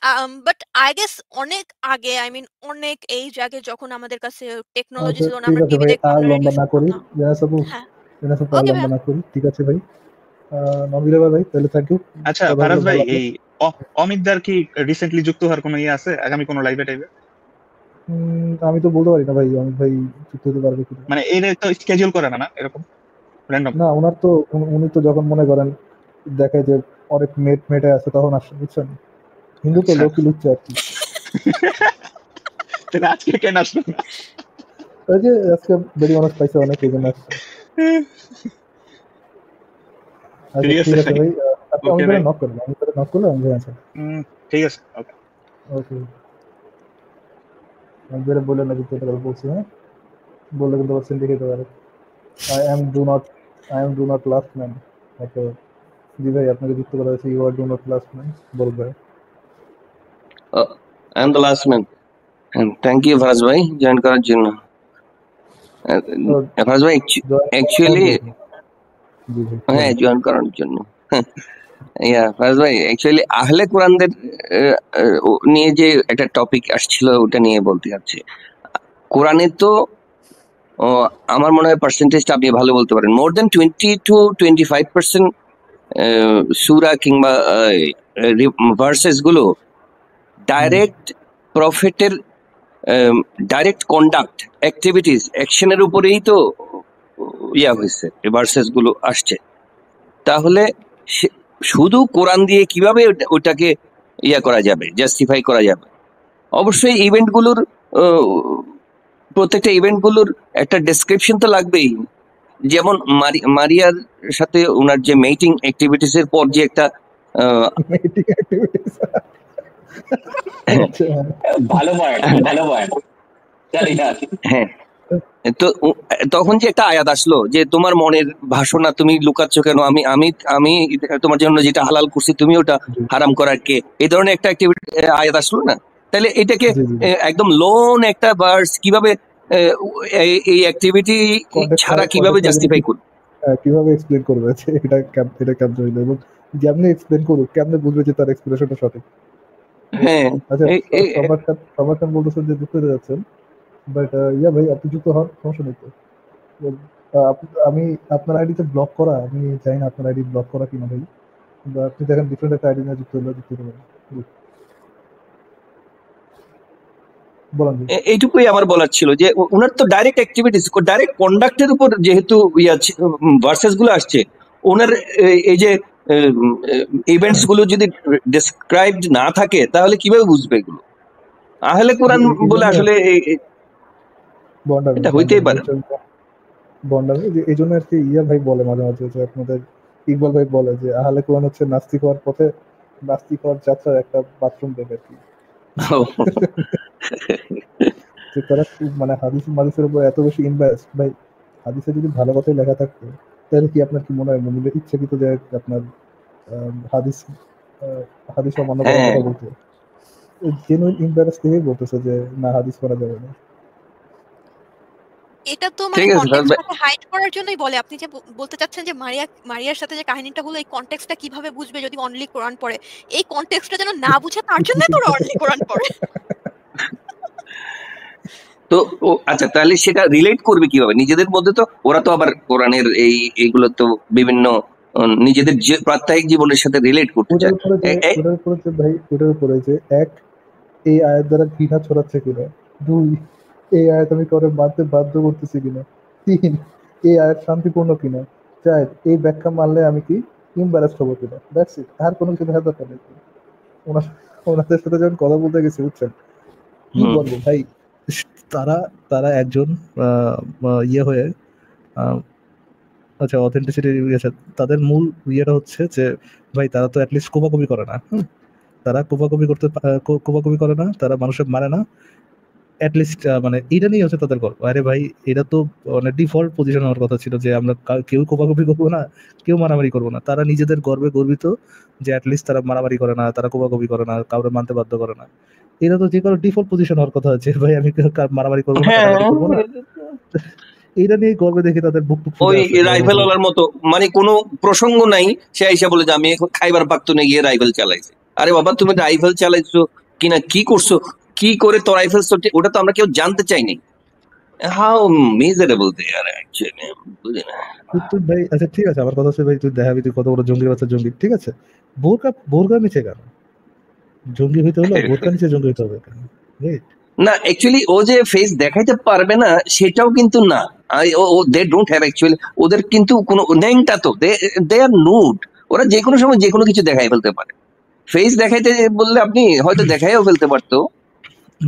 বাট আই গেস অনেক আগে, আই মিন অনেক এইজ আগে, যখন আমাদের কাছে টেকনোলজি আচ্ছা ছিল না, ঠিক আমরা আছে টিভি ভাই, দেখতাম আর না, লম্বা রেডিও না শুনতাম করি। না। আর হ্যাঁ, লম্বা ওকে না ভাইয়া। করি, ঠিক আছে ভাই। নবিরা ভাই তাহলে থ্যাংক ইউ। আচ্ছা ফারাজ ভাই, এই অমিতদার কি রিসেন্টলি যুক্ত হওয়ার কোনো ইয়ে আছে আগামী কোনো লাইভে টাইভে? আমি তো বলতে পারি না ভাই, অমিত ভাই যুক্ত হতে পারবে কিনা। মানে এর তো স্কেডিউল করে না এরকম র্যান্ডম? না ওনার তো উনি তো যখন মনে করেন দেখায় যে অনেক মেটে আছে তখন আসছে, বুঝছেন? হিন্দু তো লোকই লুচ্ছে আর কি। তাহলে আজকে কেন আসলো না? ওই যে আজকে বেরি মানুষ পাইছে অনেক, এই জন্য আসছে। আচ্ছা ঠিক আছে ভাই, আপনি আমাকে নক করবেন, আমি করে নক করলে আমি আছি। ঠিক আছে, ওকে ওকে। আমি বেরে বলে না দিতে পারবো বলছি, হ্যাঁ বললে কিন্তু আবার সিন্ডিকেট হতে পারে। I am do not last man. ওকে জি ভাই, আপনাকে যুক্ত করা হয়েছে। You are do not last man বলব ভাই। I am the last man. And thank you Faraz ভাই জয়েন করার জন্য। ফারাজ ভাই অ্যাকচুয়ালি হ্যাঁ জয়েন করার জন্য। ফারাজ ভাই অ্যাকচুয়ালি আহলে কোরআনদের নিয়ে যে একটা টপিক আসছিল ওটা নিয়ে বলতে যাচ্ছে। কোরআনে তো আমার মনে হয় পার্সেন্টেজটা আপনি ভালো বলতে পারেন, মোর দেন 20 to 25% সূরা কিংবা ভার্সেস গুলো ডাইরেক্ট প্রফেটের ডাইরেক্ট কন্ডাক্ট অ্যাক্টিভিটিস অ্যাকশনের উপরেই তো ইয়া হয়েছে, ভার্সেস গুলো আসছে। তাহলে শুধু কোরআন দিয়ে কিভাবে ওটাকে ইয়া করা যাবে, জাস্টিফাই করা যাবে? অবশ্যই ইভেন্টগুলোর প্রত্যেকটা ইভেন্টগুলোর একটা ডেসক্রিপশন তো লাগবেই। যেমন মারিয়ার সাথে ওনার যে মেটিং অ্যাক্টিভিটিস এর পর যে একটা ভালো পয়েন্ট, ভালো পয়েন্ট। হ্যাঁ, তো তখন যে একটা আয়াত আসলো যে তোমার মনের ভাষণা তুমি লুকাচ্ছ কেন, আমি আমি আমি তোমার জন্য যেটা হালাল করছি তুমি ওটা হারাম করার কে, এই ধরনের একটা অ্যাক্টিভিটি আয়াত আসলো না? তাহলে এটাকে একদম লোন একটা ভার্স কিভাবে এই অ্যাক্টিভিটি ছাড়া কিভাবে জাস্টিফাই করবে, কিভাবে এক্সপ্লেইন করবে এটা কেমন হইলো, এবং যেমনি এক্সপ্লেইন করুক কেমনে বুঝবে যে তার এক্সপ্লেনেশনটা সঠিক? হ্যাঁ আচ্ছা সবার বলতেছেন যে যুক্ত হতে যাচ্ছেন, বাট ইয়া ভাই আপনি যুক্ত হন, সমস্যা নেই তো। আমি আপনার আইডিতে ব্লক করা, আমি জানি না আপনার আইডি ব্লক করা কিনা ভাই, আপনি দেখেন ডিফারেন্ট একটা আইডি নিয়ে যুক্ত হলে যুক্ত হতে পারেন। এইটুকুই আমার বলার ছিল যে ওনার তো ডাইরেক্ট অ্যাক্টিভিটিস ডাইরেক্ট কন্ডাক্টের উপর যেহেতু ভার্সেস গুলো আসছে, ওনার এই যে ইভেন্টস গুলো যদি ডেসক্রাইবড না থাকে তাহলে কিভাবে বুঝবে এগুলো? আহলে কোরআন বলে আসলে এটা হইতেই পারে বন্ডার। এই জন্য আর কি ইয়া ভাই বলে মাঝে মাঝে যে আপনাদের ইকবাল ভাই বলে যে আহলে কোরআন হচ্ছে নাস্তিক হওয়ার পথে, নাস্তিক হওয়ার যাত্রার একটা বাথরুম দেবে আর কি। তারা মানে হাদিসের উপর এত বেশি ইনভেস্ট। ভাই হাদিসে যদি ভালো কথাই লেখা থাকতো তাহলে কি আপনার কি মনে হয় মুমিনের ইচ্ছাকৃত যে আপনার হাদিস অমান্য করার কথা বলতে জেনুইন ইম্বারেস থেকেই বলতেছে যে না হাদিস করা যাবে না? এটা তো মানে কনটেক্সটটাকে হাইড করার জন্যই বলে। আপনি যে বলতে চাচ্ছেন যে মারিয়ার সাথে যে কাহিনীটা হলো, এই কনটেক্সটটা কিভাবে বুঝবে যদি অনলি কোরআন পড়ে? এই কনটেক্সটটা যেন না বুঝে তার জন্যই তো অনলি কোরআন পড়ে। তো আচ্ছা তাহলে সেটা রিলেট করবে কিভাবে নিজেদের মধ্যে? তো ওরা তো আবার কোরআনের এইগুলো তো বিভিন্ন নিজেদের প্রাত্যহিক জীবনের সাথে রিলেট করতে চায়। ওটার উপরে যে এক, এই আয়াত দ্বারা ঘৃণা ছড়াচ্ছে কিনা, দুই, এই আয়াত আমি কাউকে মানতে বাধ্য করতেছি কিনা, তিন, এই আয়াত শান্তিপূর্ণ কিনা, চার, এই ব্যাখ্যা মানলে আমি কি ইম্বারাসড হবো কিনা। দ্যাটস ইট, আর কোনো কিছু দেখা দরকার নেই। ওনাদের সাথে যখন কথা বলতে গেছি বুঝছেন কি বলবো ভাই, তারা একজন ইয়ে হয়ে আচ্ছা অথেন্টিসিটি তাদের মূল ইয়েটা হচ্ছে যে ভাই তারা তো অ্যাটলিস্ট কোপাকুপি করে না, তারা কোপাকুপি করে না, তারা মানুষের মারে না, অ্যাটলিস্ট মানে এটা নিয়ে হচ্ছে তাদের গর্ব। আরে ভাই এটা তো মানে ডিফল্ট পজিশন হওয়ার কথা ছিল যে আমরা কেউ কোপাকুপি করবো না, কেউ মারামারি করবো না। তারা নিজেদের গর্বে গর্বিত যে অ্যাটলিস্ট তারা মারামারি করে না, তারা কোপাকুপি করে না, কাউরে মানতে বাধ্য করে না। এটা তো যে কোনো ডিফল্ট পজিশন হওয়ার কথা যে ভাই আমি মারামারি করবো না, এইটা নিয়ে গর্বে দেখে তাদের বুক ওই রাইফেল ওলার মতো, মানে কোনো প্রসঙ্গ নাই, সে আইসা বলে যে আমি এখন খাইবার পাখতুনে গিয়ে রাইফেল চালাইছি। আরে বাবা তুমি রাইফেল চালাইছো কিনা, কি করছো, কি করে তো রাইফেল, ওটা তো আমরা কেউ জানতে চাইনি। How miserable they are actually বুঝি না। তুই ভাই আচ্ছা ঠিক আছে, আমার কথা হচ্ছে ভাই তুই দেখাবি তুই কত বড় জঙ্গি বাচ্চা জঙ্গি, ঠিক আছে, বোরকা নিচে কেন জঙ্গি হইতে হলো? বোরকা নিচে জঙ্গি হইতে হবে কেন? না অ্যাকচুয়ালি ও যে ফেস দেখাইতে পারবে না সেটাও কিন্তু না, দে ডোন্ট হ্যাভ অ্যাকচুয়ালি, ওদের কিন্তু কোনো ন্যাংটা তো দে আর নুড, ওরা যে কোনো সময় যে কোনো কিছু দেখাই ফেলতে পারে। ফেস দেখাইতে বললে আপনি হয়তো দেখাইও ফেলতে পারতো।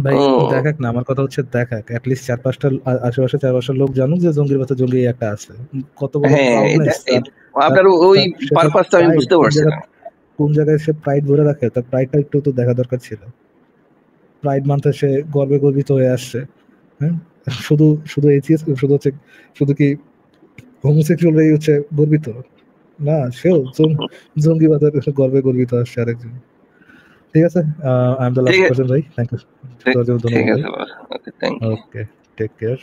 ভাই দেখাক না, আমার কথা হচ্ছে দেখাক, অ্যাটলিস্ট 4-5টা আশেপাশে 4-5টা লোক জানুক যে জঙ্গির বাচ্চা জঙ্গি একটা আছে। কত বড় proudness আপনার ওই পারপাসটা আমি বুঝতে পারছি না। কোন জায়গায় সে প্রাইড ধরে রাখে, তার প্রাইডটা একটু তো দেখা দরকার ছিল। প্রাইড মান্থে সে গর্বে গর্বিত হয়ে আসছে, হ্যাঁ, শুধু হচ্ছে শুধু কি হোমোসেক্সুয়ালরাই হচ্ছে গর্বিত না, সেও জঙ্গিবাদের গর্বে গর্বিত আসছে আরেকজন। ঠিক আছে, I am the last person ভাই, থ্যাংক ইউ, ধন্যবাদ। ওকে, টেক কেয়ার।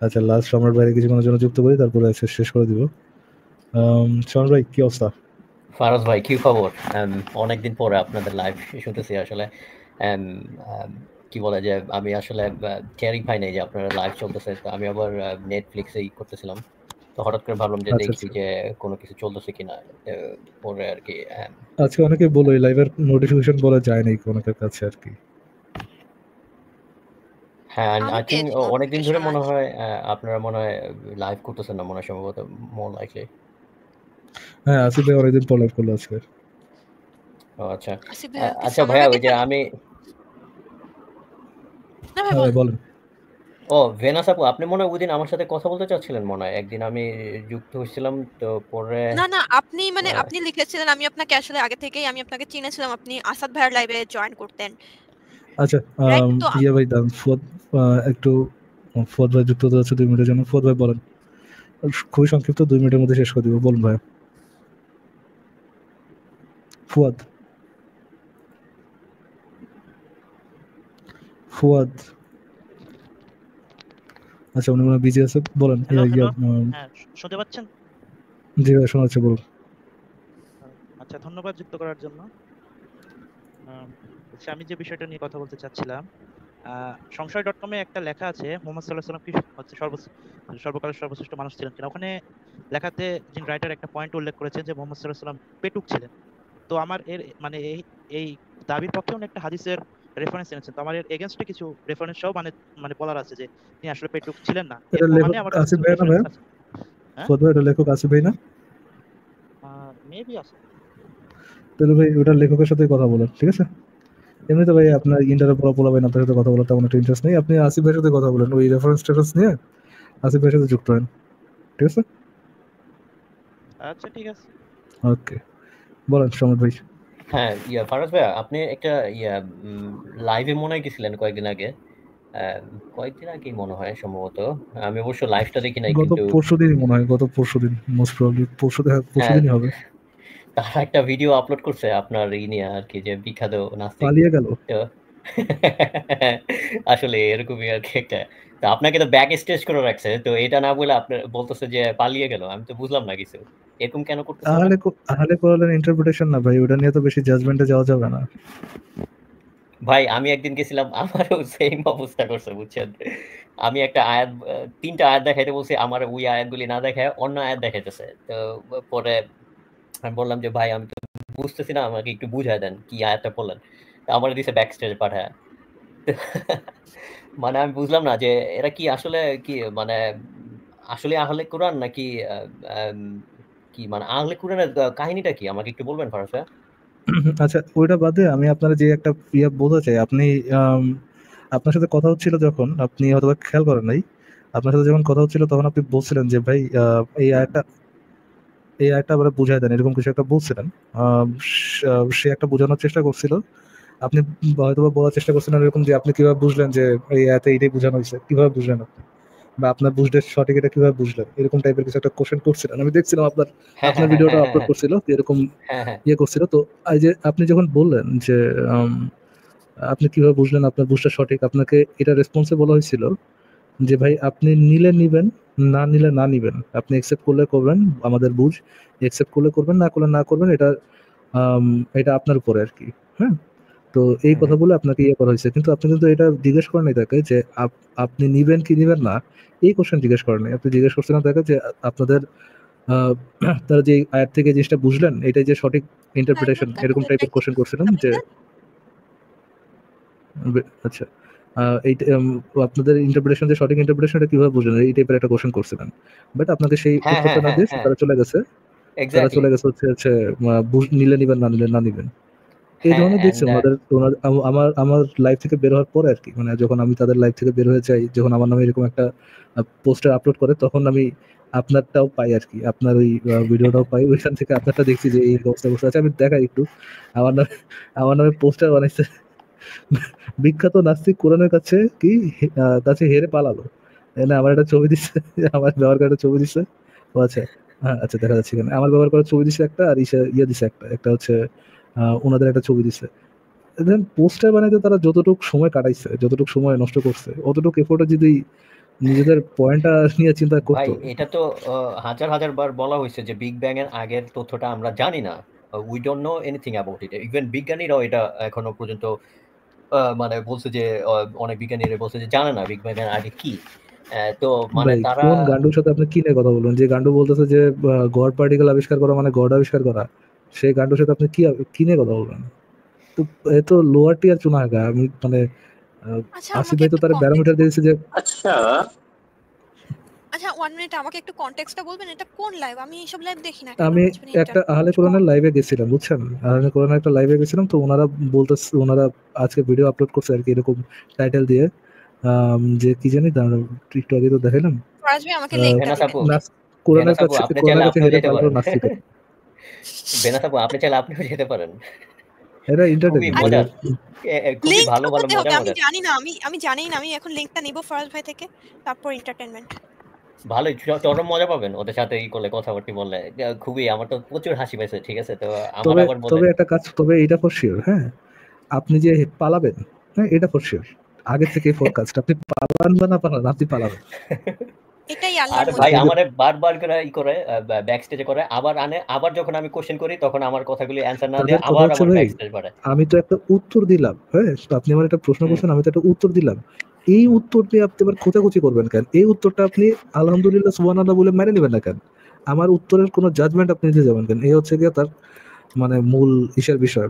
আচ্ছা, লাস্ট সম্রাট ভাইয়ের কিছুক্ষণের জন্য যুক্ত করি, তারপরে শেষ করে দিব। সম্রাট ভাই কি অবস্থা? ফারাজ ভাই কি খবর? অনেকদিন পরে আপনাদের লাইভ শুনতেছি আসলে। কি বলে যে আমি আসলে কেয়ারিং পাই নাই যে আপনারা লাইভ চলতেছে, তো আমি আবার নেটফ্লিক্সে করতেছিলাম, তো হঠাৎ করে ভাবলাম যে দেখি যে কোনো কিছু চলতেছে কিনা পরে আর কি। আজকে অনেকে বলো এই লাইভের নোটিফিকেশন বলা যায় নাই অনেকের কাছে আর কি। হ্যাঁ, আই থিঙ্ক অনেকদিন ধরে মনে হয় আপনারা মনে হয় লাইভ করতেছেন না, মনে হয় সম্ভবত, মোর লাইকলি। হ্যাঁ, আসিফ ভাই অনেকদিন পর লাইভ করলো আজকে। আচ্ছা আচ্ছা ভাইয়া, ওই যে আমি বলেন। ও ভেনাস আপু, আপনি মনে হয় ওইদিন আমার সাথে কথা বলতে চাচ্ছিলেন, মনে হয় একদিন আমি যুক্ত হয়েছিলাম, তো পরে না আপনি মানে আপনি লিখেছিলেন, আমি আপনাকে আসলে আগে থেকেই আমি আপনাকে চিনেছিলাম, আপনি আসাদ ভাইয়ের লাইভে জয়েন করতেন। আচ্ছা, ইয়া ভাই দাম একটু ফুয়াদ ভাই যুক্ত হতে যাচ্ছে 2 মিনিটের জন্য। ফুয়াদ ভাই বলেন, খুবই সংক্ষিপ্ত, 2 মিনিটের মধ্যে শেষ করে দিব, বলুন ভাই। ফুয়াদ আচ্ছা, উনি মনে বিজি আছে, বলেন। শুনতে পাচ্ছেন? জি ভাই, শোনা যাচ্ছে, বলুন। আচ্ছা, ধন্যবাদ যুক্ত করার জন্য। আমি যে বিষয়টা নিয়ে কথা বলতে চাচ্ছিলাম, সংশয়.com-এ একটা লেখা আছে মুহাম্মদ সাল্লাল্লাহু আলাইহি ওয়াসাল্লাম কি হচ্ছে সর্বকালের সর্বশ্রেষ্ঠ মানুষ ছিলেন কিনা। ওখানে লেখাতে যিনি রাইটার একটা পয়েন্ট উল্লেখ করেছেন যে মুহাম্মদ সাল্লাল্লাহু আলাইহি ওয়াসাল্লাম পেটুক ছিলেন। তো আমার এর মানে এই দাবির পক্ষে উনি একটা হাদিসের রেফারেন্স এনেছেন, তো আমার এর এগেইনস্টে কিছু রেফারেন্স সহ মানে বলার আছে যে তিনি আসলে পেটুক ছিলেন না। এটা লেখক আসিফ ভাই না? ফুয়াদ ভাই, এটা লেখক আসিফ ভাই না? মেবি আছে। তাহলে ভাই ওটা লেখকের সাথে কথা বলেন, ঠিক আছে? এমনিতে ভাই আপনার ইন্টারভিউ পোলা ভাই আপনার সাথে কথা বলার তেমন একটা ইন্টারেস্ট নেই, আপনি আসিফ ভাইয়ের সাথে কথা বলেন, ওই রেফারেন্স নিয়ে আসিফ ভাইয়ের সাথে যুক্ত হন, ঠিক আছে? আচ্ছা ঠিক আছে, ওকে, বলেন সম্রাট ভাই। হ্যাঁ, ফারাজ ভাই, আপনি একটা লাইভে মনে হয় গেছিলেন কয়েকদিন আগে, মনে হয় সম্ভবত। আমি অবশ্য লাইভটা দেখি নাই, কিন্তু পরশুদিনই মনে হয়, গত পরশুদিন, মোস্ট প্রবাবলি পরশুদিনই হবে। তারা একটা ভিডিও আপলোড করছে আপনার নিয়ে আর কি, যে বিখ্যাত নাস্তিক পালিয়ে গেল। আসলে এরকমই আর কি একটা, তো আপনাকে তো ব্যাক স্টেজ করে রাখছে, তো এটা না বলে আপনার বলতেছে যে পালিয়ে গেল, আমি তো বুঝলাম না কিছু, এরকম কেন করতেছে? আহলে কোরআনের ইন্টারপ্রিটেশন না ভাই, ওটা নিয়ে তো বেশি জাজমেন্টে যাওয়া যাবে না ভাই। আমি একদিন গেছিলাম, আমারও সেম অবস্থা করছে, বুঝছেন। আমি একটা আয়াত, 3টা আয়াত দেখাইতে বলছি, আমার ওই আয়াতগুলি না দেখায় অন্য আয়াত দেখাইতেছে। তো পরে আমি বললাম যে ভাই আমি তো বুঝতেছি না, আমাকে একটু বুঝায় দেন কি আয়াতটা বললেন। আমার দিছে ব্যাক স্টেজে পাঠায়। মানে আমি বুঝলাম না যে এরা কি আসলে কি মানে আসলে আহলে কোরআন নাকি কি, মানে আহলে কোরআনের কাহিনীটা কি, আমাকে একটু বলবেন ফারাজ ভাই? আচ্ছা, ওইটা বাদে আমি আপনারা যে একটা বলতে চাই, আপনি আপনার সাথে কথা হচ্ছিল যখন, আপনি হয়তো খেয়াল করেন নাই, আপনার সাথে যখন কথা হচ্ছিল তখন আপনি বলছিলেন যে ভাই এই আয়াতটা আবার বুঝাই দেন, এরকম কিছু একটা বলছিলেন। সে একটা বোঝানোর চেষ্টা করছিল, আপনি হয়তো বলার চেষ্টা করছিলেন এরকম যে আপনি কিভাবে বুঝলেন যে এই আয়াতে এইটাই বোঝানো হয়েছে, কিভাবে বুঝলেন আপনি, বা আপনার বুঝলে সঠিক এটা কিভাবে বুঝলেন, এরকম টাইপের কিছু একটা কোশ্চেন করছিলেন। আমি দেখছিলাম আপনার ভিডিওটা আপলোড করছিল, এরকম করছিল। তো এই যে আপনি যখন বললেন যে আপনি কিভাবে বুঝলেন আপনার বুঝটা সঠিক, আপনাকে এটা রেসপন্সে বলা হয়েছিল যে ভাই আপনি নিলে নিবেন, না নিলে না নিবেন, আপনি অ্যাকসেপ্ট করলে করবেন আমাদের বুঝ, অ্যাকসেপ্ট করলে করবেন, না করলে না করবেন, এটা আপনার উপরে আর কি। হ্যাঁ, তো এই কথাগুলো আপনাকে করা হয়েছে, কিন্তু আপনি কিন্তু এটা জিজ্ঞেস করেন নাই তাকে যে আপনি নিবেন কি নিবেন না, এই কোশ্চেন জিজ্ঞেস করেন নাই। আপনি জিজ্ঞেস করছেন তাকে যে আপনাদের তারা যে আয়াত থেকে জিনিসটা বুঝলেন এটাই যে সঠিক ইন্টারপ্রিটেশন, এরকম টাইপের কোশ্চেন করছিলাম যে আচ্ছা আপনাদের ইন্টারপ্রিটেশন যে সঠিক ইন্টারপ্রিটেশনটা কিভাবে বুঝলেন, এই টাইপের একটা কোশ্চেন করছিলেন। বাট আপনাকে সেই উত্তরটা না দিয়ে তারা চলে গেছে হচ্ছে নিলে নিবেন না নিলে না নিবেন, এই ধরনের দেখছি আমার লাইফ থেকে বের হওয়ার পরে আর কি, মানে যখন আমি তাদের লাইফ থেকে বের হয়ে যাই, যখন আমার নামে এরকম একটা পোস্টার আপলোড করে, তখন আমি আপনারটাও পাই আর কি, আপনার ওই ভিডিওটাও পাই, ওইখান থেকে আপনারটা দেখছি যে এই অবস্থা আছে। আমি দেখাই একটু, আমার নামে পোস্টার বানাইছে, বিখ্যাত নাস্তিক কোরআনের কাছে কাছে হেরে পালালো, আমার একটা ছবি দিচ্ছে, আমার ব্যবহার করার ছবি দিচ্ছে। ও আচ্ছা, হ্যাঁ আচ্ছা দেখা যাচ্ছে এখানে আমার ব্যবহার করার ছবি দিচ্ছে একটা, আর ইয়ে দিচ্ছে একটা হচ্ছে ওনাদের একটা ছবি দিচ্ছে। দেন পোস্টার বানাইতে তারা যতটুকু সময় কাটাইছে, যতটুকু সময় নষ্ট করছে, অতটুকু এফোর্টে যদি নিজেদের পয়েন্টটা নিয়ে চিন্তা করতো। ভাই এটা তো হাজার বার বলা হয়েছে যে বিগ ব্যাং এর আগের তথ্যটা আমরা জানি না, we don't know anything about it. Even বিজ্ঞানীরাও এটা এখনো পর্যন্ত মানে বলছে যে অনেক বিজ্ঞানীরা বলছে যে জানে না বিগ ব্যাং এর আগে কি। তো মানে তারা কোন গান্ডুর সাথে আপনি কি নিয়ে কথা বলবেন? যে গান্ডু বলতেছে যে গড পার্টিকেল আবিষ্কার করা মানে গড আবিষ্কার করা, সেই গান্ডুর সাথে আপনি কি নিয়ে কথা বলবেন? তো এত লোয়ার টিয়ার চুনাগা। আমি মানে আসিফ ভাই তো তার ব্যারোমিটার দিয়েছে যে আচ্ছা 1 মিনিট আমাকে একটু কনটেক্সটটা বলবেন, এটা কোন লাইভ? আমি এইসব লাইভ দেখি না। আমি একটা আহলে কোরআনের লাইভে গেছিলাম, বুঝছেন? আহলে কোরআনের একটা লাইভে গেছিলাম, তো ওনারা বলতেছে, ওনারা আজকে ভিডিও আপলোড করছে আর কি, এরকম টাইটেল দিয়ে যে কি জানি একটু আগে তো দেখাইলাম, কোরআনের কাছে হেরে পারলো নাস্তিক। বেনাসাপু আপনি চাইলে আপনিও যেতে পারেন, এটা এন্টারটেইনমেন্ট, খুবই ভালো ভালো মজা আমি জানি না, আমি জানি না। আমি এখন লিংকটা নিব ফরাজ ভাই থেকে, তারপর এন্টারটেইনমেন্ট ভালোই চরম মজা পাবেন ওদের সাথে করলে, কথাবার্তা বললে। খুবই আমার তো প্রচুর হাসি পাইছে। ঠিক আছে, তো আমার আবার তবে একটা কাজ, তবে এটা ফর শিওর, হ্যাঁ আপনি যে পালাবেন, হ্যাঁ এটা ফর শিওর, আগে থেকে ফোরকাস্ট, আপনি পালান বা না পালান আপনি পালাবেন। এটাই আর ভাই আমারে বারবার করে ব্যাক স্টেজে করে, আবার যখন আমি কোশ্চেন করি তখন আমার কথাগুলি অ্যানসার না দিয়ে আবার ব্যাক স্টেজ বাড়ায়। আমি তো একটা উত্তর দিলাম, হ্যাঁ আপনি আমার একটা প্রশ্ন করছেন, আমি তো একটা উত্তর দিলাম, এই উত্তর নিয়ে আপনি আবার খোঁচাখুচি করবেন কেন? এই উত্তরটা আপনি আলহামদুলিল্লাহ সুবহানাল্লাহ বলে মেনে নেবেন না কেন? আমার উত্তরের কোনো জাজমেন্ট আপনি নিতে যাবেন কেন? এই হচ্ছে গিয়ে তার মানে মূল ইসের বিষয়,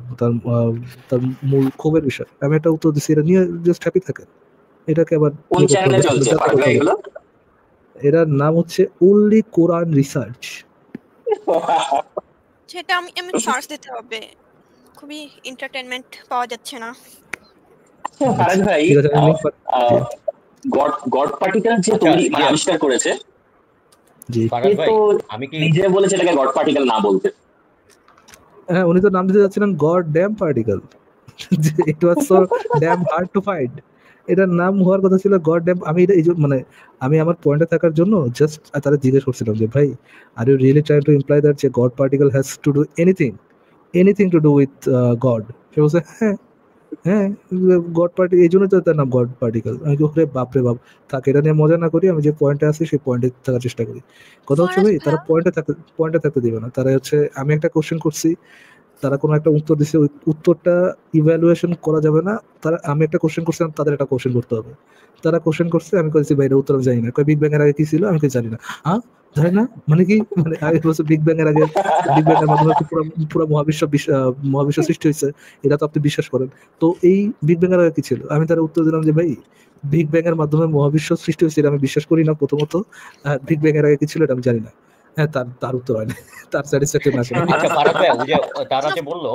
তার মূল ক্ষোভের বিষয়। আমি একটা উত্তর দিচ্ছি, এটা নিয়ে জাস্ট হ্যাপি থাকেন। এটাকে আবার এটার নাম হচ্ছে ওনলি কোরআন রিসার্চ। সেটা আমি সার্চ দিতে হবে, খুবই এন্টারটেইনমেন্ট পাওয়া যাচ্ছে না। ফারাজ ভাই গড পার্টিকেল যে তৈরি মানে আবিষ্কার করেছে, জি আমি কি নিজে বলেছে এটাকে গড পার্টিকেল না বলতে? হ্যাঁ উনি তো নাম দিতে যাচ্ছিলেন God damn particle, it was so damn hard to find. এটার নাম হওয়ার কথা ছিল গড ড্যাম। আমি এটা মানে আমি আমার পয়েন্টে থাকার জন্য জাস্ট তারা জিজ্ঞেস করছিলাম যে ভাই are you really trying to imply that যে God particle has to do anything to do with God? সে বলছে হ্যাঁ গড পার্টি, এই জন্য তো তার নাম গড পার্টিকেল। আমি ওরে বাপরে বাপ, থাক এটা নিয়ে মজা না করি, আমি যে পয়েন্টে আছি সেই পয়েন্টে থাকার চেষ্টা করি। কথা হচ্ছে ভাই তারা পয়েন্টে থাকতে দিবে না। তারা হচ্ছে আমি একটা কোশ্চেন করছি, তারা কোনো একটা উত্তর দিচ্ছে, ওই উত্তরটা ইভ্যালুয়েশন করা যাবে না। আমি একটা কোশ্চেন করছিলাম, তাদের একটা কোশ্চেন করতে হবে। তারা কোশ্চেন করছে, আমি করেছি ভাই এটা উত্তর আমি জানি না। বিগ ব্যাং এর আগে কি ছিল আমি জানি না। হ্যাঁ জানি না মানে কি, মানে আগে বলছে বিগ ব্যাং এর আগে, বিগ ব্যাং এর মাধ্যমে পুরো মহাবিশ্ব সৃষ্টি হয়েছে, এটা তো আপনি বিশ্বাস করেন। তো এই বিগ ব্যাং এর আগে কি ছিল? আমি তার উত্তর দিলাম যে ভাই বিগ ব্যাং এর মাধ্যমে মহাবিশ্ব সৃষ্টি হয়েছে, এটা আমি বিশ্বাস করি না প্রথমত। বিগ ব্যাং এর আগে কি ছিল এটা আমি জানি না। হ্যাঁ তার উত্তর হয় না, তার স্যাটিসফ্যাকশন আছে। আচ্ছা ফারাজ ভাই, ওই যে তারা যে বললো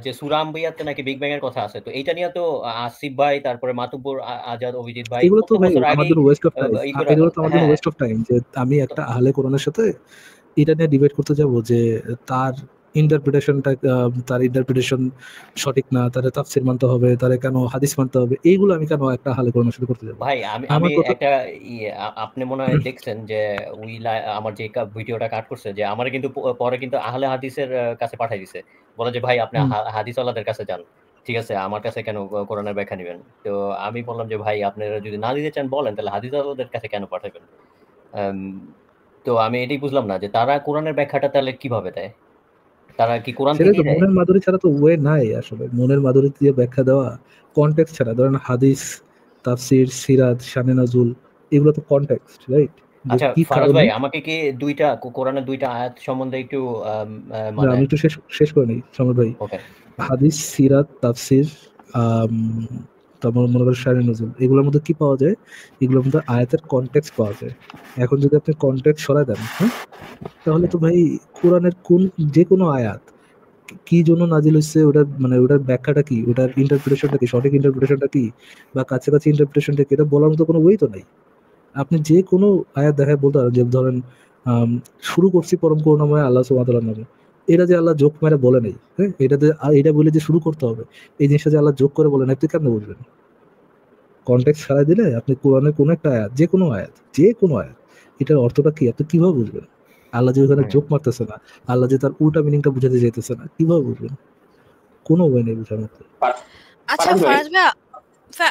যে সূরা আম্বিয়াতে নাকি বিগ ব্যাং এর কথা আছে, তো এইটা নিয়ে তো আসিফ ভাই, তারপরে মাতুব্বর আজাদ, অভিজিৎ ভাই, এগুলো তো ভাই আমাদের ওয়েস্ট অফ টাইম, এগুলো তো আমাদের ওয়েস্ট অফ টাইম যে আমি একটা আহলে কোরআনের সাথে এটা নিয়ে ডিবেট করতে যাব যে তার ইন্টারপ্রিটেশন সঠিক না, তারে তাফসীর মানতে হবে, তারে কেন হাদিস মানতে হবে, এইগুলো আমি কেন একটা আহলে কোরআনের সাথে করতে যাব? ভাই আমি একটা আপনি মনে হয় দেখছেন যে আমার যে ভিডিওটা কাট করছে, যে আমার কিন্তু পরে কিন্তু আহলে হাদিসের কাছে পাঠাই দিছে, বলে যে ভাই আপনি হাদিসওয়ালাদের কাছে যান, ঠিক আছে, আমার কাছে কেন কোরআনের ব্যাখ্যা নেবেন? তো আমি বললাম যে ভাই আপনারা যদি না দিতে চান বলেন, তাহলে হাদিসওয়ালাদের কাছে কেন পাঠাবেন? তো আমি এটাই বুঝলাম না যে তারা কোরআনের ব্যাখ্যাটা তাহলে কিভাবে দেয়। তারা কি কোরআন সেটাই তো, থেকেই নেয়? মনের মাধুরী ছাড়া তো ওয়ে নাই আসলে। মনের মাধুরী দিয়ে ব্যাখ্যা দেওয়া, কনটেক্সট ছাড়া, ধরেন হাদিস, তাফসির, সিরাত, শানে নজুল, এগুলো তো কনটেক্সট, রাইট? যে আচ্ছা কি ফারাজ কারণে। ভাই, আমাকে কি কোরআনের ২টা আয়াত সম্বন্ধে একটু না, মানে আমি একটু শেষ করে নিই সম্রাট ভাই। ওকে। হাদিস, সিরাত, তাফসির, তারপর মনে করেন শানে নজুল, এগুলোর মধ্যে কি পাওয়া যায়? এগুলোর মধ্যে আয়াতের কনটেক্সট পাওয়া যায়। এখন যদি আপনি কনটেক্সট সরাই দেন, হ্যাঁ, তাহলে তো ভাই কোরআনের যে কোনো আয়াত কি জন্য নাজিল হচ্ছে, ওটার মানে ওটার ব্যাখ্যাটা কি, ওটার ইন্টারপ্রিটেশনটা কি, সঠিক ইন্টারপ্রিটেশনটা কি, বা কাছাকাছি ইন্টারপ্রিটেশনটা কি, এটা বলার মতো কোনো ওই তো নাই। আপনি যে কোনো আয়াত দেখায় বলতে পারেন যে ধরেন শুরু করছি পরম করুণাময় আল্লাহ সুবহানাহু ওয়া তাআলার নামে, এটা যে আল্লাহ যোগ মেরে বলে নাই, হ্যাঁ, এটা বলে যে শুরু করতে হবে, এই জিনিসটা যে আল্লাহ যোগ করে বলে নাই, আপনি কেমনে বুঝবেন? কনটেক্সট ছাড়াই দিলে আপনি কোরআনের কোনো একটা আয়াত, যে কোনো আয়াত, এটার অর্থটা কি আপনি কিভাবে বুঝবেন? আল্লাহ যে ওখানে যোগ মারতেছে না, আল্লাহ যে তার উল্টা মিনিংটা বুঝাতে চাইতেছে না, কিভাবে বুঝবেন? কোনো ওয়ে নেই বুঝার মতো। আচ্ছা ফারাজ ভাইয়া,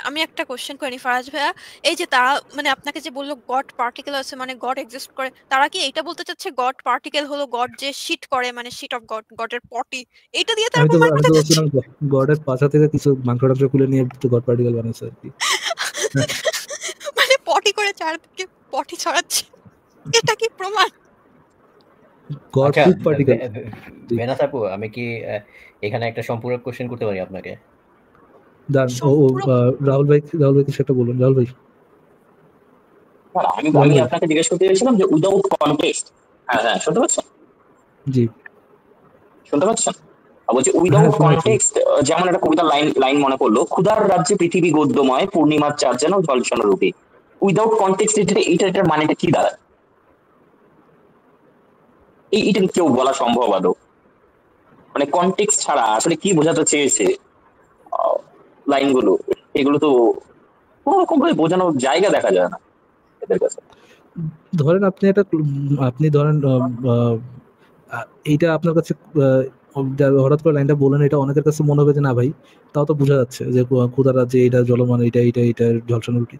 আমি একটা কোশ্চেন করি ফারাজ ভাইয়া, এই যে তারা মানে আপনাকে যে বললো গড পার্টিকেল আছে মানে গড এক্সিস্ট করে, তারা কি এইটা বলতে চাচ্ছে গড পার্টিকেল হলো গড যে শিট করে, মানে শিট অফ গড, গডের পটি, এইটা দিয়ে তারা আমি তো প্রমাণ করতে চাচ্ছে? ভাবছিলাম গডের পাছা থেকে কিছু মাংস টাংস খুলে নিয়ে তো গড পার্টিকেল বানাইছে আর কি। মানে পটি করে চারদিকে পটি ছড়াচ্ছে, এটা কি প্রমাণ? গড আচ্ছা পুপ পার্টিকেল। ভেনাস আপু, আমি কি এখানে একটা সম্পূরক কোশ্চেন করতে পারি আপনাকে? রাহুল ভাই কিছু একটা বলুন, রাহুল ভাই। আমি আপনাকে জিজ্ঞেস করতে চাইছিলাম যে উইদাউট কনটেক্সট, হ্যাঁ শুনতে পাচ্ছেন? জি শুনতে পাচ্ছেন? বলছি উইদাউট কনটেক্সট, যেমন একটা কবিতার লাইন মনে পড়লো, ক্ষুধার রাজ্যে পৃথিবী গদ্যময়, পূর্ণিমার চাঁদ যেন ঝলসানো রূপে। উইদাউট কনটেক্সট এটার মানেটা কি দাঁড়ায়? এটা কেউ বলা সম্ভব আদৌ? মানে কনটেক্সট ছাড়া আসলে কি বোঝাতে চেয়েছে লাইনগুলো, এগুলো তো কোনো রকম ভাবে বোঝানোর জায়গা দেখা যায় না এদের কাছে। ধরেন আপনি ধরেন এইটা আপনার কাছে হঠাৎ করে লাইনটা বলেন, এটা অনেকের কাছে মনে হবে যে না ভাই, তাও তো বোঝা যাচ্ছে যে ক্ষুধার রাজ্যে এটা জলমান, এটা ঝলসানো রুটি।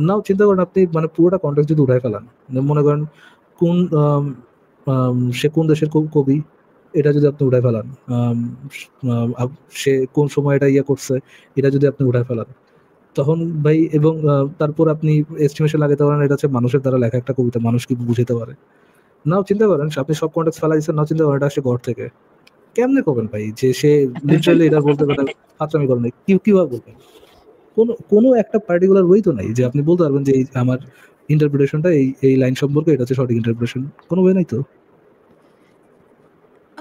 নাও চিন্তা করেন আপনি মানে পুরোটা কন্টেক্সট যদি উঠায় ফেলান, মনে করেন কোন সে কোন দেশের কবি, এটা যদি আপনি উঠায় ফেলান, সে কোন সময় এটা করছে, এটা যদি আপনি উঠায় ফেলান, তখন ভাই, এবং তারপর আপনি এস্টিমেশন লাগাতে পারেন এটা হচ্ছে মানুষের দ্বারা লেখা একটা কবিতা, মানুষ কি বুঝতে পারে। নাও চিন্তা করেন আপনি সব কন্টেক্সট ফেলা দিচ্ছেন, নাও চিন্তা করেন এটা আসে ঘর থেকে, কেমনে করবেন ভাই যে সে লিটারালি এটা বলতে পারে ফাত্রামি করেন, কিভাবে বলবেন? কোনো একটা পার্টিকুলার ওই তো নাই যে আপনি বলতে পারবেন যে আমার ইন্টারপ্রিটেশনটা এই লাইন সম্পর্কে এটা হচ্ছে সঠিক ইন্টারপ্রিটেশন, কোনো ওয়ে নাই তো।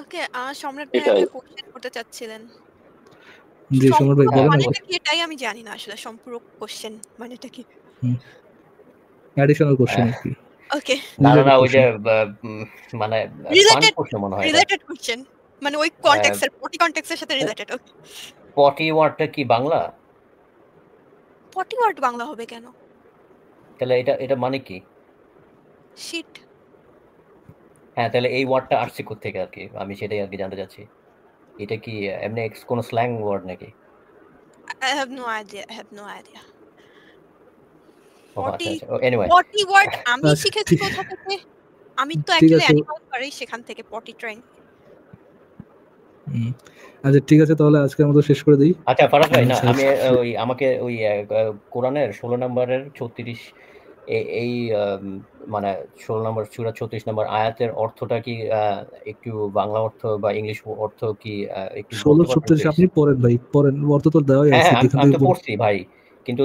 ওকে, সম্রাট ভাই একটা কোশ্চেন করতে চাচ্ছিলেন। জি সম্রাট ভাই বলেন। মানেটা কি এটাই আমি জানি না আসলে, সম্পূরক কোশ্চেন মানেটা কি? অ্যাডিশনাল কোশ্চেন আর কি। ওকে, না ওই যে মানে ফান কোশ্চেন মনে হয়, রিলেটেড কোশ্চেন, মানে ওই কনটেক্সটের, পটি কনটেক্সটের সাথে রিলেটেড। ওকে, পটি ওয়ার্ডটা কি বাংলা? পটি ওয়ার্ড বাংলা হবে কেন? তাহলে এটা মানে কি? শিট। হ্যাঁ, তাহলে এই ওয়ার্ডটা আসছে কোথা থেকে আর কি, আমি সেটাই আর কি জানতে চাচ্ছি। এটা কি এমনি কোন স্ল্যাং ওয়ার্ড নাকি? I have no idea. আচ্ছা এনিওয়ে, পটি ওয়ার্ড আমি শিখেছি কোথা থেকে? আমি তো অ্যাকচুয়ালি অ্যানিমাল পারি, সেখান থেকে পটি ট্রেন। আচ্ছা ঠিক আছে, তাহলে আজকের মতো শেষ করে দিই। আচ্ছা ফারাজ ভাই, না আমি আমাকে ওই কোরআনের 16 নম্বরের 36 এই মানে 16 নম্বর সূরা 36 নম্বর আয়াতের অর্থটা কি একটু বাংলা অর্থ বা ইংলিশ অর্থ কি একটু 16-36 আপনি পড়েন ভাই, পড়েন, অর্থ তো দেওয়াই আছে এখান থেকে পড়ছি ভাই, কিন্তু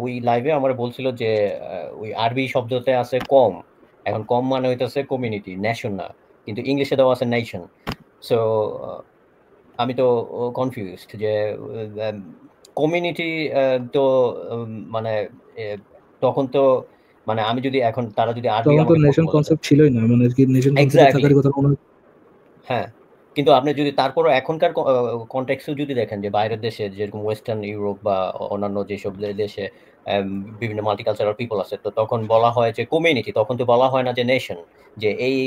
ওই লাইভে আমার বলছিল যে ওই আরবি শব্দতে আছে কম, এখন কম মানে হইতাছে কমিউনিটি, নেশন না, কিন্তু ইংলিশে দেওয়া আছে নেশন। সো আমি তো কনফিউজড যে কমিউনিটি তো মানে তখন তো মানে আমি যদি এখন তারা যদি আরবি আমাকে নেশন কনসেপ্ট ছিলই না, মানে কি নেশন কনসেপ্ট থাকার কথা মনে হয়। হ্যাঁ, কিন্তু আপনি যদি তারপরও এখনকার কনটেক্সটও যদি দেখেন যে বাইরের দেশে যেরকম ওয়েস্টার্ন ইউরোপ বা অন্যান্য যেসব দেশে বিভিন্ন মাল্টিকালচারাল পিপল আছে, তো তখন বলা হয় যে কমিউনিটি, তখন তো বলা হয় না যে নেশন, যে এই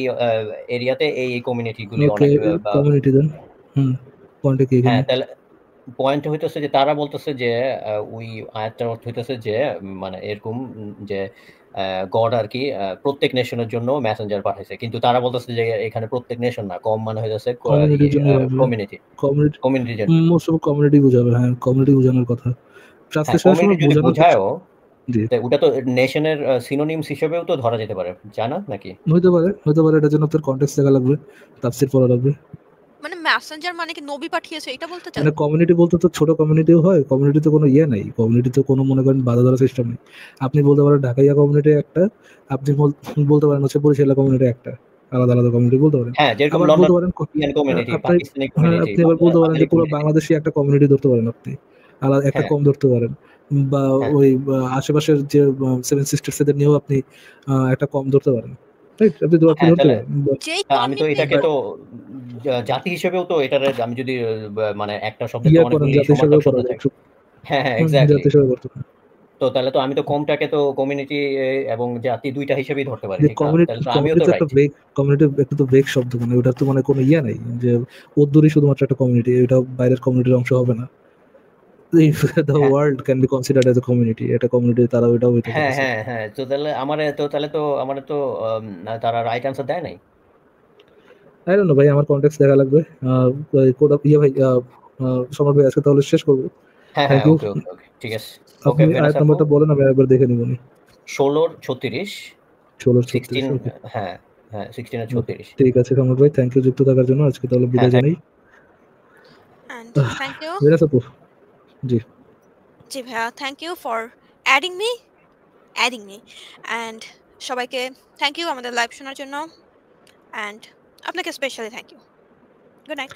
এরিয়াতে এই কমিউনিটিগুলি অনেক কমিউনিটি দেন। হ্যাঁ, পয়েন্ট হইতেছে যে তারা বলতেছে যে ওই আয়াতটার অর্থ হইতেছে যে মানে এরকম যে গড আর কি প্রত্যেক নেশনের জন্য মেসেঞ্জার পাঠাইছে, কিন্তু তারা বলতেছে যে এখানে প্রত্যেক নেশন না, কম মানে হইতেছে কমিউনিটির জন্য কমিউনিটি কমিউনিটির জন্য মোস্ট অফ কমিউনিটি বোঝাবে। হ্যাঁ, কমিউনিটি বোঝানোর কথা ট্রান্সলেশনের সময় কমিউনিটি যদি বোঝানোর বোঝায়ও জি ওটা তো নেশনের সিনোনিমস হিসেবেও তো ধরা যেতে পারে, জানা নাকি? হতে পারে এটার জন্য আপনার কনটেক্সট দেখা লাগবে, তাফসীর পড়া লাগবে। মানে মেসেঞ্জার মানে কি নবী পাঠিয়েছে এটা বলতে চান? মানে কমিউনিটি বলতে তো ছোট কমিউনিটিও হয়, কমিউনিটিতে কোনো ইয়ে নাই, কমিউনিটিতে কোনো মনে করেন বাধা ধরা সিস্টেম নেই। আপনি বলতে পারেন ঢাকাইয়া কমিউনিটি একটা, আপনি বলতে পারেন হচ্ছে বরিশালা কমিউনিটি একটা, আলাদা আলাদা কমিউনিটি বলতে পারেন। হ্যাঁ, যেরকম আবার লন্ডন বলতে পারেন কমিউনিটি, আপনি পাকিস্তানি কমিউনিটি, আপনি আবার বলতে পারেন যে পুরো বাঙালি বাংলাদেশি একটা কমিউনিটি ধরতে পারেন, আপনি আলাদা একটা হ্যাঁ কম ধরতে পারেন, বা হ্যাঁ ওই আশেপাশের যে সেভেন সিস্টার্স এদের নিয়েও আপনি একটা কম ধরতে পারেন, রাইট? আপনি ধরতে হ্যাঁ, তাহলে পারেন। যেই আমি তো এটাকে তো জাতি হিসেবেও তো এটার আমি যদি মানে একটা শব্দের তো ইয়ে করেন অনেকগুলি জাতি সমার্থক হিসেবেও করা শব্দ যায়, থাকে। হ্যাঁ হ্যাঁ এক্স্যাক্টলি। জাতি হিসেবে করতে পারেন। তো তাহলে তো আমি তো কমটাকে তো কমিউনিটি এবং জাতি দুইটা হিসেবেই ধরতে পারি, যে ঠিক না? তাহলে তো আমিও তো কমিউনিটি একটা রাইট। ব্রেক, কমিউনিটি একটা তো ব্রেক শব্দ, মানে ওটা তো মানে কোনো ইয়ে নাই যে ওদ্দুরই শুধুমাত্র একটা কমিউনিটি, এটা বাইরের কমিউনিটির অংশ হবে না। ইফ দ্য হ্যাঁ world can be considered as a community, এটা কমিউনিটি তারা ওইটাও হইতে হ্যাঁ পারে। হ্যাঁ হ্যাঁ তো তাহলে আমার তো তারা রাইট অ্যান্সার দেয় নাই। আই ডোন্ট নো ভাই, আমার কনটেক্সট দেখা লাগবে। কোডা ইয়ে ভাই, সমর ভাই আজকে তাহলে শেষ করব। হ্যাঁ থ্যাংক হ্যাঁ ইউ। ওকে ওকে ওকে ঠিক আছে। আপনি ওকে আয়াত নাম্বারটা বলেন, আমি একবার দেখে নিব নি। 16-36 16-36 ওকে হ্যাঁ হ্যাঁ 16 আর ওকে 36। ঠিক আছে সমর ভাই, থ্যাংক ইউ যুক্ত থাকার জন্য। আজকে তাহলে বিদায় জানাই। and thank you মেরা সাপু জি জি ভাইয়া, thank you for adding me and সবাইকে থ্যাংক ইউ আমাদের লাইভ শোনার জন্য, অ্যান্ড আপনাকে specially thank you. Good night.